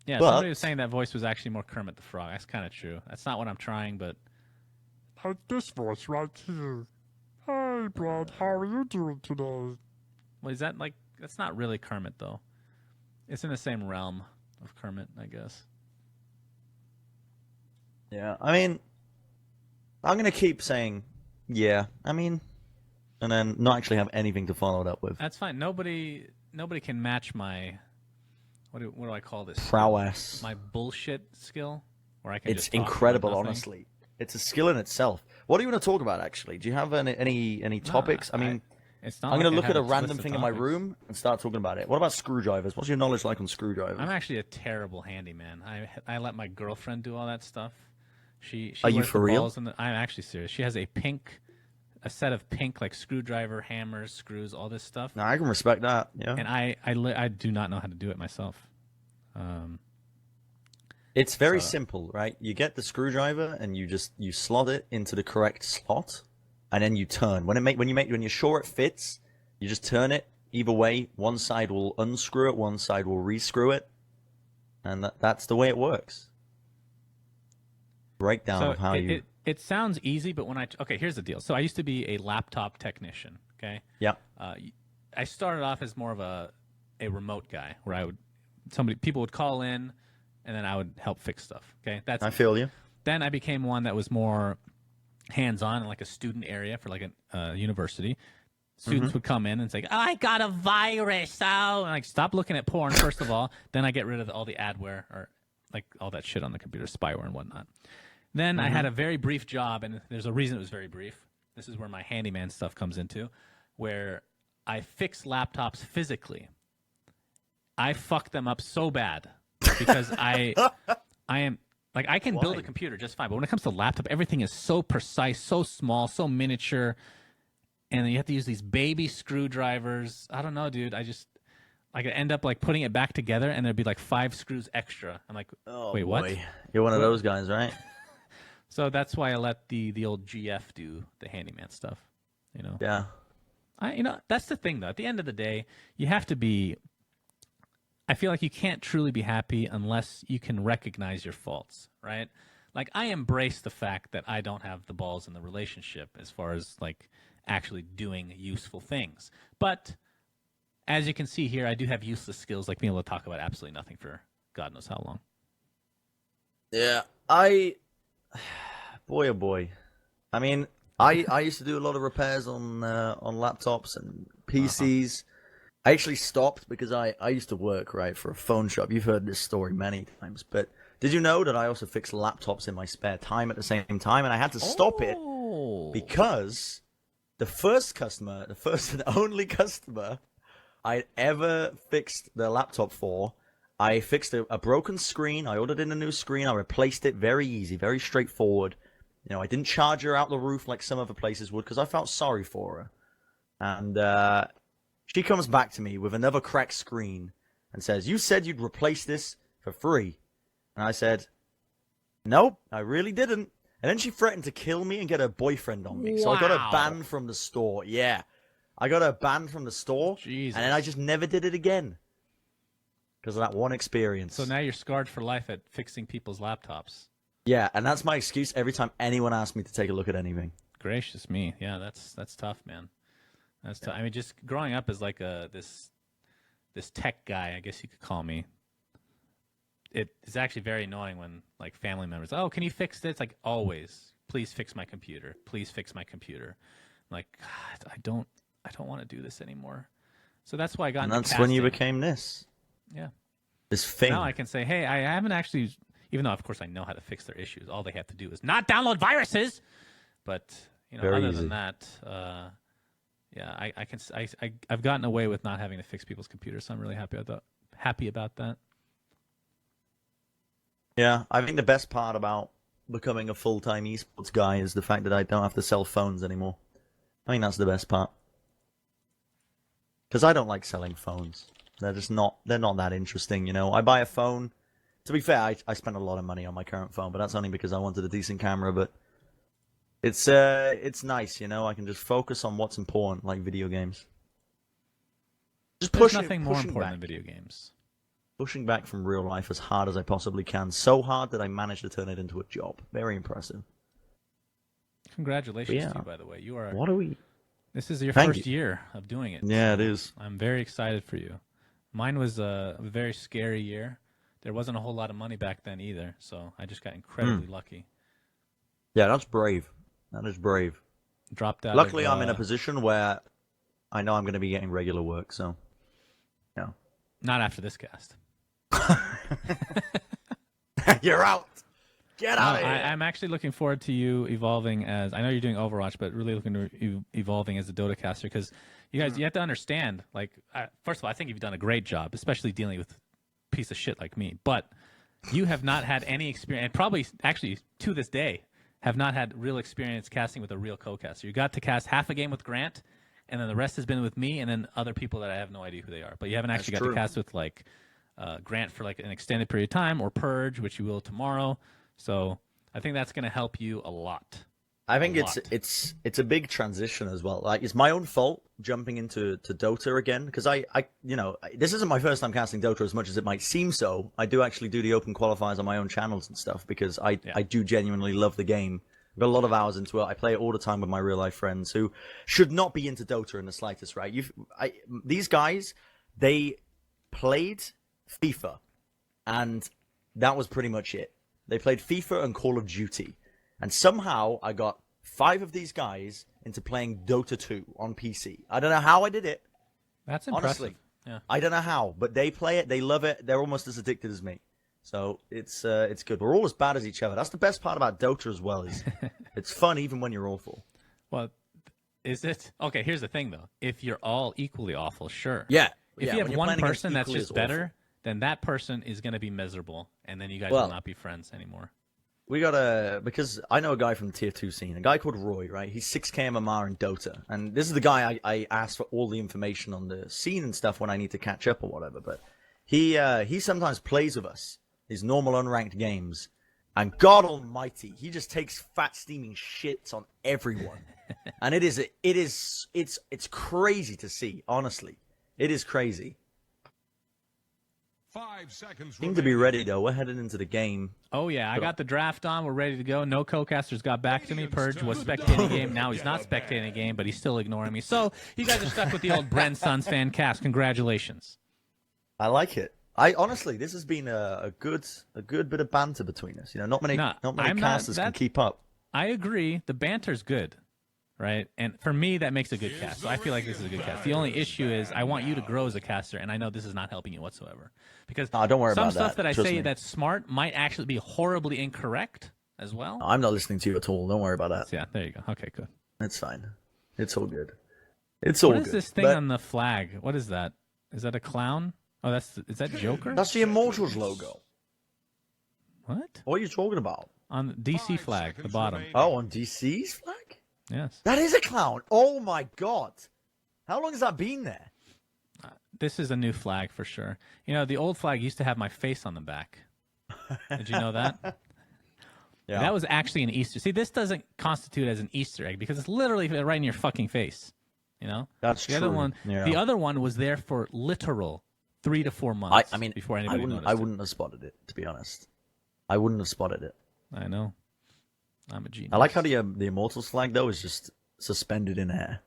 Yeah, But somebody was saying that voice was actually more Kermit the Frog. That's kind of true. That's not what I'm trying, but Like this voice right here. Hey, Brad, how are you doing today? well, is that like that's not really Kermit though. It's in the same realm of Kermit, I guess. Yeah, I mean, I'm going to keep saying, yeah, I mean, and then not actually have anything to follow it up with. That's fine. Nobody can match my what do I call this? Prowess. My bullshit skill, where I can. It's just talk about incredible, nothing. honestly. It's a skill in itself. What do you want to talk about, actually? Do you have any topics? I mean, it's not I'm going to like I look at a have list random of thing in my topics. room and start talking about it. What about screwdrivers? What's your knowledge like on screwdrivers? I'm actually a terrible handyman. I let my girlfriend do all that stuff. She Are you wears for the real? balls I'm actually serious. She has a set of pink like screwdriver, hammers, screws, all this stuff. No, I can respect that. Yeah. And I do not know how to do it myself. It's very simple, right? You get the screwdriver and you slot it into the correct slot, and then you turn. When you're sure it fits, you just turn it either way. One side will unscrew it, one side will rescrew it, and that's the way it works. Breakdown of how you. It sounds easy, but okay, here's the deal. So I used to be a laptop technician. Okay. Yeah. I started off as more of a remote guy, where people would call in, and then I would help fix stuff. Okay, I feel you. Then I became one that was more hands-on in like a student area for like a university. Students would come in and say, "Oh, I got a virus!" Oh, and like stop looking at porn first of all. Then I get rid of all the adware or like all that shit on the computer, spyware and whatnot. Then I had a very brief job, and there's a reason it was very brief. This is where my handyman stuff comes into, where I fix laptops physically. I fuck them up so bad because I am like I can build a computer just fine, but when it comes to laptop, everything is so precise, so small, so miniature, and you have to use these baby screwdrivers. I don't know, dude. I could end up like putting it back together, and there'd be like 5 screws extra. I'm like, wait, boy. what? You're one of those guys, right? So that's why I let the old GF do the handyman stuff. You know. Yeah. That's the thing though. At the end of the day, you have to be. I feel like you can't truly be happy unless you can recognize your faults, right? Like I embrace the fact that I don't have the balls in the relationship as far as like actually doing useful things. But as you can see here, I do have useless skills like being able to talk about absolutely nothing for God knows how long. Yeah. Boy, oh boy. I mean, I used to do a lot of repairs on laptops and PCs. I actually stopped because I used to work, right, for a phone shop. You've heard this story many times, but did you know that I also fixed laptops in my spare time at the same time? And I had to stop it because the first and only customer I ever fixed their laptop for, I fixed a broken screen. I ordered in a new screen. I replaced it. Very easy, very straightforward. I didn't charge her out the roof like some other places would because I felt sorry for her. And she comes back to me with another cracked screen and says, "You said you'd replace this for free." And I said, "Nope, I really didn't." And then she threatened to kill me and get her boyfriend on me. So I got her banned from the store. Yeah. I got her banned from the store, Jesus. and then I just never did it again because of that one experience. So now you're scarred for life at fixing people's laptops. Yeah, and that's my excuse every time anyone asks me to take a look at anything. Gracious me. Yeah, that's tough, man. That's tough. I mean, just growing up as like this tech guy, I guess you could call me. It's actually very annoying when like family members, oh, can you fix this? It's like always, please fix my computer. Please fix my computer. I'm like, God, I don't want to do this anymore. So that's why I got And into that's casting. when you became this. Yeah. This thing. Now I can say, hey, I haven't actually, even though of course I know how to fix their issues. All they have to do is not download viruses. But you know, Very other easy. than that, yeah, I've gotten away with not having to fix people's computers. So I'm really happy about that. Yeah, I think the best part about becoming a full-time esports guy is the fact that I don't have to sell phones anymore. I think that's the best part. Because I don't like selling phones. They're not that interesting, you know. I buy a phone. To be fair, I spend a lot of money on my current phone, but that's only because I wanted a decent camera, but it's nice, you know. I can just focus on what's important, like video games. Just There's pushing, nothing more pushing important back. than video games. Pushing back from real life as hard as I possibly can. So hard that I managed to turn it into a job. Very impressive. Congratulations Yeah. to you, by the way. You are. What are we? This is your Thank first you. year of doing it. Yeah, it so is. I'm very excited for you. Mine was a very scary year. There wasn't a whole lot of money back then either, so I just got incredibly lucky. Yeah, that's brave. That is brave. Dropped out. Luckily, of, I'm in a position where I know I'm going to be getting regular work, so, yeah. Not after this cast. You're out. Get out of here. I'm actually looking forward to you evolving as. I know you're doing Overwatch, but really looking to evolving as a Dota caster because you guys, you have to understand. Like, first of all, I think you've done a great job, especially dealing with a piece of shit like me. But you have not had any experience, and probably actually to this day have not had real experience casting with a real co-caster. You got to cast half a game with Grant, and then the rest has been with me, and then other people that I have no idea who they are. But you haven't actually got to cast with like Grant for like an extended period of time, or Purge, which you will tomorrow. So I think that's going to help you a lot. I think it's a big transition as well. Like, it's my own fault jumping into Dota again because I you know, this isn't my first time casting Dota as much as it might seem so. I do actually do the open qualifiers on my own channels and stuff because I do genuinely love the game. I've got a lot of hours into it. I play it all the time with my real life friends who should not be into Dota in the slightest, right? These guys, they played FIFA and that was pretty much it. They played FIFA and Call of Duty. And somehow I got 5 of these guys into playing Dota 2 on PC. I don't know how I did it. That's impressive. Honestly, yeah. I don't know how, but they play it. They love it. They're almost as addicted as me. So it's good. We're all as bad as each other. That's the best part about Dota as well. Is it's fun even when you're awful. Well, is it okay? Here's the thing, though. If you're all equally awful, sure. Yeah. If yeah, you when have you're one playing against person that's equally just as better, awful. then that person is going to be miserable, and then you guys will not be friends anymore. We because I know a guy from the Tier 2 scene, a guy called Roy, right? He's 6K MMR in Dota. And this is the guy I ask for all the information on the scene and stuff when I need to catch up or whatever. But he sometimes plays with us, his normal unranked games. And God almighty, he just takes fat steaming shits on everyone. And it's crazy to see, honestly. It is crazy. 5 seconds. Seem to be ready though. We're headed into the game. Oh yeah, I got the draft on. We're ready to go. No co-casters got back to me. Purge was spectating a game. Now he's not spectating a game, but he's still ignoring me. So you guys are stuck with the old Bren Sons fan cast. Congratulations. I like it. Honestly, this has been a good bit of banter between us. You know, not many casters can keep up. I agree. The banter's good, right? And for me, that makes a good cast. So I feel like this is a good cast. The only issue is I want you to grow as a caster, and I know this is not helping you whatsoever. Because don't worry some about stuff that I Trust say me. that's smart might actually be horribly incorrect as well. I'm not listening to you at all. Don't worry about that. So yeah, there you go. Okay, good. It's fine. It's all good. It's all good. What is this thing on the flag? What is that? Is that a clown? Oh, is that Joker? That's the Immortals logo. What? What are you talking about? On the DC flag, the bottom. Oh, on DC's flag? Yes. That is a clown. Oh my god. How long has that been there? This is a new flag for sure. You know, the old flag used to have my face on the back. Did you know that? Yeah. That was actually an Easter. See, this doesn't constitute as an Easter egg because it's literally right in your fucking face. You know, That's the other true. one. Yeah. The other one was there for literal 3 to 4 months. I mean, before anybody noticed I it. wouldn't have spotted it, to be honest. I wouldn't have spotted it. I know. I'm a genius. I like how the Immortals flag though is just suspended in air.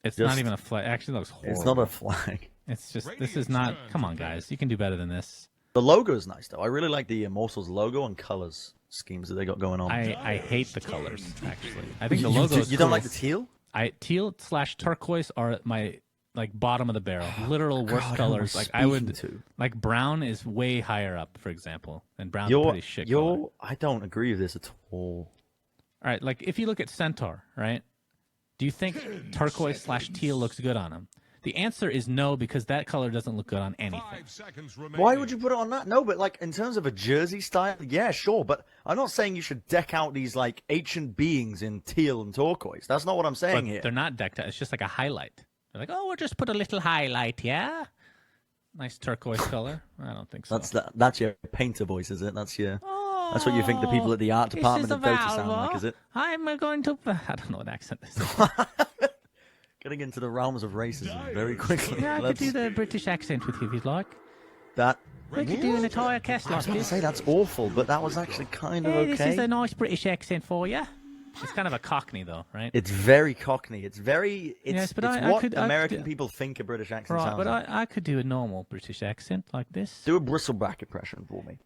It's just- not even a flag. Actually, it looks horrible. It's not a flag. It's just this is not. Come on, guys. You can do better than this. The logo is nice though. I really like the Immortals logo and colors schemes that they got going on. I hate the colors. Actually, I think the You- logo. you, is you don't cool. like the teal? Teal/turquoise are my bottom of the barrel. Literal worst God, colors. who am Like I would speaking to? like brown is way higher up, for example, and brown's a pretty shit color. I don't agree with this at all. All right, like if you look at Centaur, right? Do you think turquoise/teal looks good on him? The answer is no, because that color doesn't look good on anything. 5 seconds remaining. Why would you put it on that? No, but like in terms of a jersey style, yeah, sure. But I'm not saying you should deck out these like ancient beings in teal and turquoise. That's not what I'm saying But here. they're not decked out. It's just like a highlight. They're like, oh, we'll just put a little highlight, yeah? Nice turquoise color. I don't think so. That's your painter voice, is it? That's what you think the people at the art department of Dota sound like, is it? I'm going to... I don't know what accent this is. Getting into the realms of racism very quickly. Yeah, I could Let's- do the British accent with you if you'd like. that. We could do an entire cast I like was about to this. say that's awful, but that was actually kind of Hey, okay. this is a nice British accent for you. It's kind of a Cockney, though, right? It's very Cockney. It's very. It's, Yes, but it's I what could American do- people think a British accent Right, sounds but like. I could do a normal British accent like this. Do a bristleback impression for me.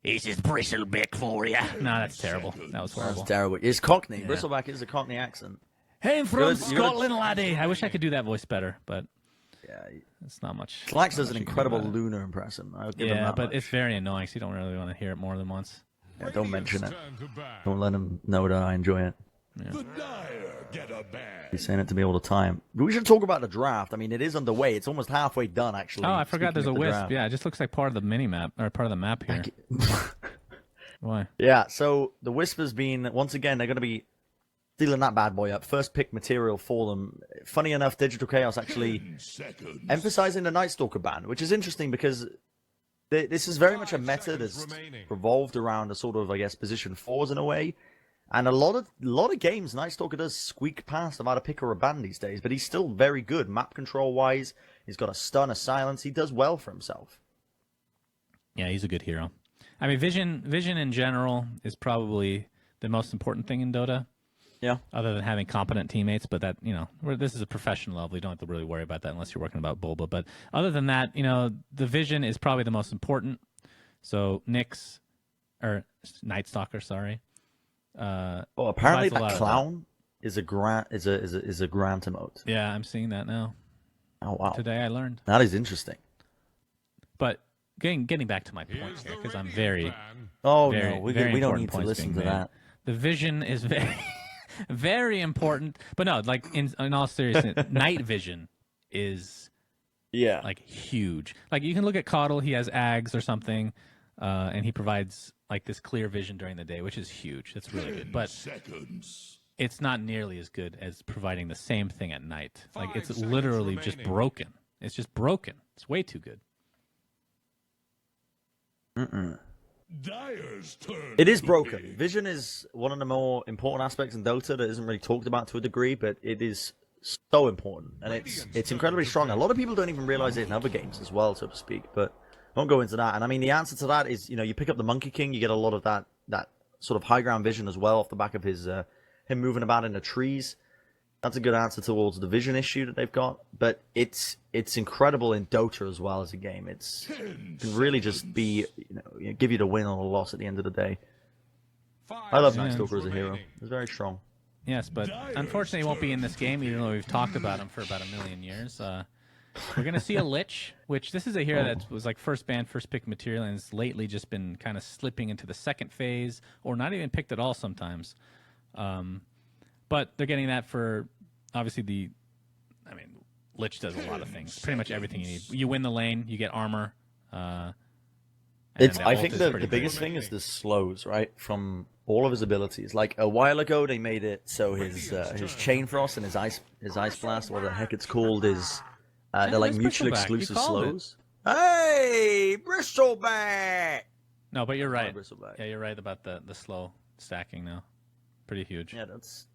This is Bristleback for you. No, that's terrible. That was That's horrible. terrible. It's Cockney. Bristleback is a Cockney accent. Hey, I'm from You're gonna- Scotland, laddie. I wish I could do that voice better, but Yeah. it's not much. Flax not does an much you can do incredible about it. lunar impression. I'll give him Yeah, that but much. it's very annoying, so you don't really want to hear it more than once. Yeah, don't mention it. Stand to back. Don't let him know that I enjoy it. The dire get a bag. He's saying it to me all the time. But we should talk about the draft. I mean, it is underway. It's almost halfway done, actually. Oh, I forgot there's a speaking of the wisp. draft. Yeah, it just looks like part of the mini map or part of the map here. Why? Yeah, so the wisp has been, once again, they're going to be stealing that bad boy up. First pick material for them. Funny enough, Digital Chaos actually 10 seconds. emphasizing the Night Stalker ban, which is interesting because this is very much a 5 meta that's seconds remaining. revolved around a sort of, I guess, position fours in a way. And a lot of games, Night Stalker does squeak past about a pick or a ban these days, but he's still very good map control wise. He's got a stun, a silence. He does well for himself. Yeah, he's a good hero. I mean, vision in general is probably the most important thing in Dota, Yeah. other than having competent teammates. But that, this is a professional level. You don't have to really worry about that unless you're working about Bulba. But other than that, the vision is probably the most important. So Night Stalker, sorry. Well, apparently provides a lot that of clown is a grant emote. Yeah, I'm seeing that now. Oh wow, Today I learned. that is interesting. But getting back to my point Here's here, the because I'm radio very, ban. Oh very, no, we very don't important need to points listen being to made. that. The vision is very, very important. But no, like in all seriousness, night vision is Yeah, like huge. Like you can look at Coddle, he has Ags or something, and he provides like this clear vision during the day, which is huge. That's really good. 10 But seconds. it's not nearly as good as providing the same thing at night. Like 5 it's seconds literally just remaining. broken. It's just broken. It's way too good. Dire's turn. it is to broken. big. Vision is one of the more important aspects in Dota that isn't really talked about to a degree, but it is so important, and it's incredibly strong. A lot of people don't even realize it in other games as well, so to speak. But I won't go into that. And I mean, the answer to that is, you pick up the Monkey King, you get a lot of that sort of high ground vision as well off the back of his him moving about in the trees. That's a good answer towards the vision issue that they've got. But it's incredible in Dota as well as a game. It can really just be, give you the win or the loss at the end of the day. 5 I love seconds Night Stalker as a hero. remaining. He's very strong. Yes, but unfortunately, he won't be in this game, even though we've talked about him for about a million years. We're going to see a Lich, which this is a hero that was like first banned, first pick material, and has lately just been kind of slipping into the second phase, or not even picked at all sometimes. But they're getting that for, obviously, Lich does a lot of things. Pretty much everything you need. You win the lane, you get armor. And the I ult think is the pretty biggest good. thing is the slows, right? From all of his abilities. Like a while ago, they made it so his chain frost and his ice blast, what the heck it's called, is they're like there's mutually Bristleback. You exclusive called it. slows. Hey, Bristleback! No, but you're right. Bristleback. Yeah, you're right about the slow stacking now. pretty huge. Yeah,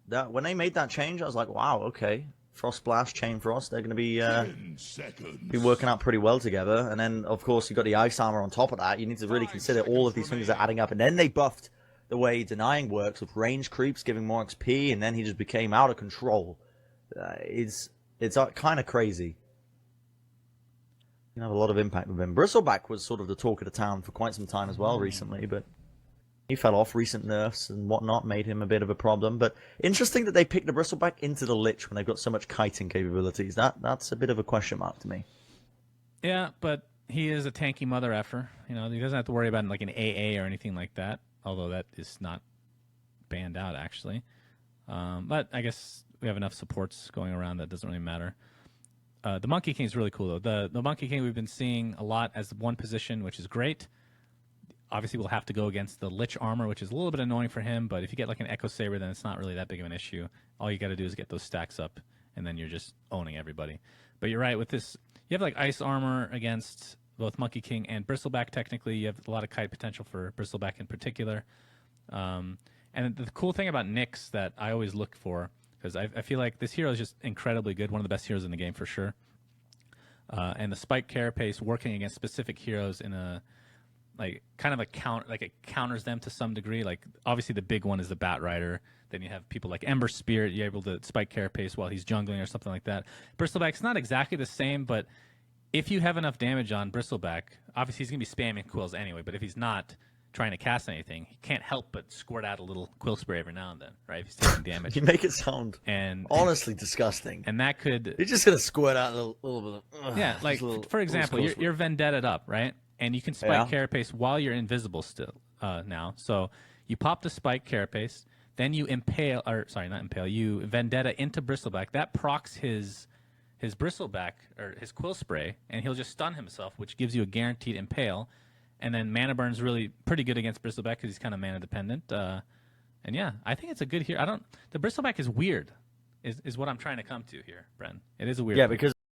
that. When they made that change, I was like, wow, okay. Frost Blast, Chain Frost, they're going to be 10 seconds. be working out pretty well together. And then, of course, you've got the Ice Armor on top of that. You need to really consider all of these things are adding up. And then they buffed the way denying works with range creeps, giving more XP, and then he just became out of control. It's kind of crazy. You have a lot of impact with him. Bristleback was sort of the talk of the town for quite some time as well recently, but he fell off. Recent nerfs and whatnot made him a bit of a problem. But interesting that they picked the Bristleback into the Lich when they've got so much kiting capabilities. That's a bit of a question mark to me. Yeah, but he is a tanky mother effer. You know, he doesn't have to worry about like an AA or anything like that, although that is not banned out actually. But I guess we have enough supports going around that doesn't really matter. The Monkey King is really cool though. The Monkey King we've been seeing a lot as one position, which is great. Obviously, we'll have to go against the Lich armor, which is a little bit annoying for him. But if you get like an Echo Saber, then it's not really that big of an issue. All you got to do is get those stacks up, and then you're just owning everybody. But you're right with this. You have like ice armor against both Monkey King and Bristleback. Technically, you have a lot of kite potential for Bristleback in particular. And the cool thing about Nyx that I always look for, because I feel like this hero is just incredibly good, one of the best heroes in the game for sure. And the spike carapace working against specific heroes in a like kind of a count, like it counters them to some degree. Like obviously the big one is the Bat Rider. Then you have people like Ember Spirit. You're able to spike carapace while he's jungling or something like that. Bristleback's not exactly the same, but if you have enough damage on Bristleback, obviously he's gonna be spamming quills anyway. But if he's not trying to cast anything, he can't help but squirt out a little quill spray every now and then, right? If he's taking damage. You make it sound honestly disgusting. And that could... You're just going to squirt out a little bit of... Yeah, like, for example, you're Vendeta'd up, right? And you can spike Carapace while you're invisible still now. So you pop the spike Carapace, then you impale... Or, sorry, not impale. You Vendetta into Bristleback. That procs his Bristleback, or his quill spray, and he'll just stun himself, which gives you a guaranteed impale. And then Mana Burn's really pretty good against Bristleback because he's kind of mana dependent. And yeah, I think it's a good hero. The Bristleback is weird, is what I'm trying to come to here, Bren. It is a weird. Yeah, because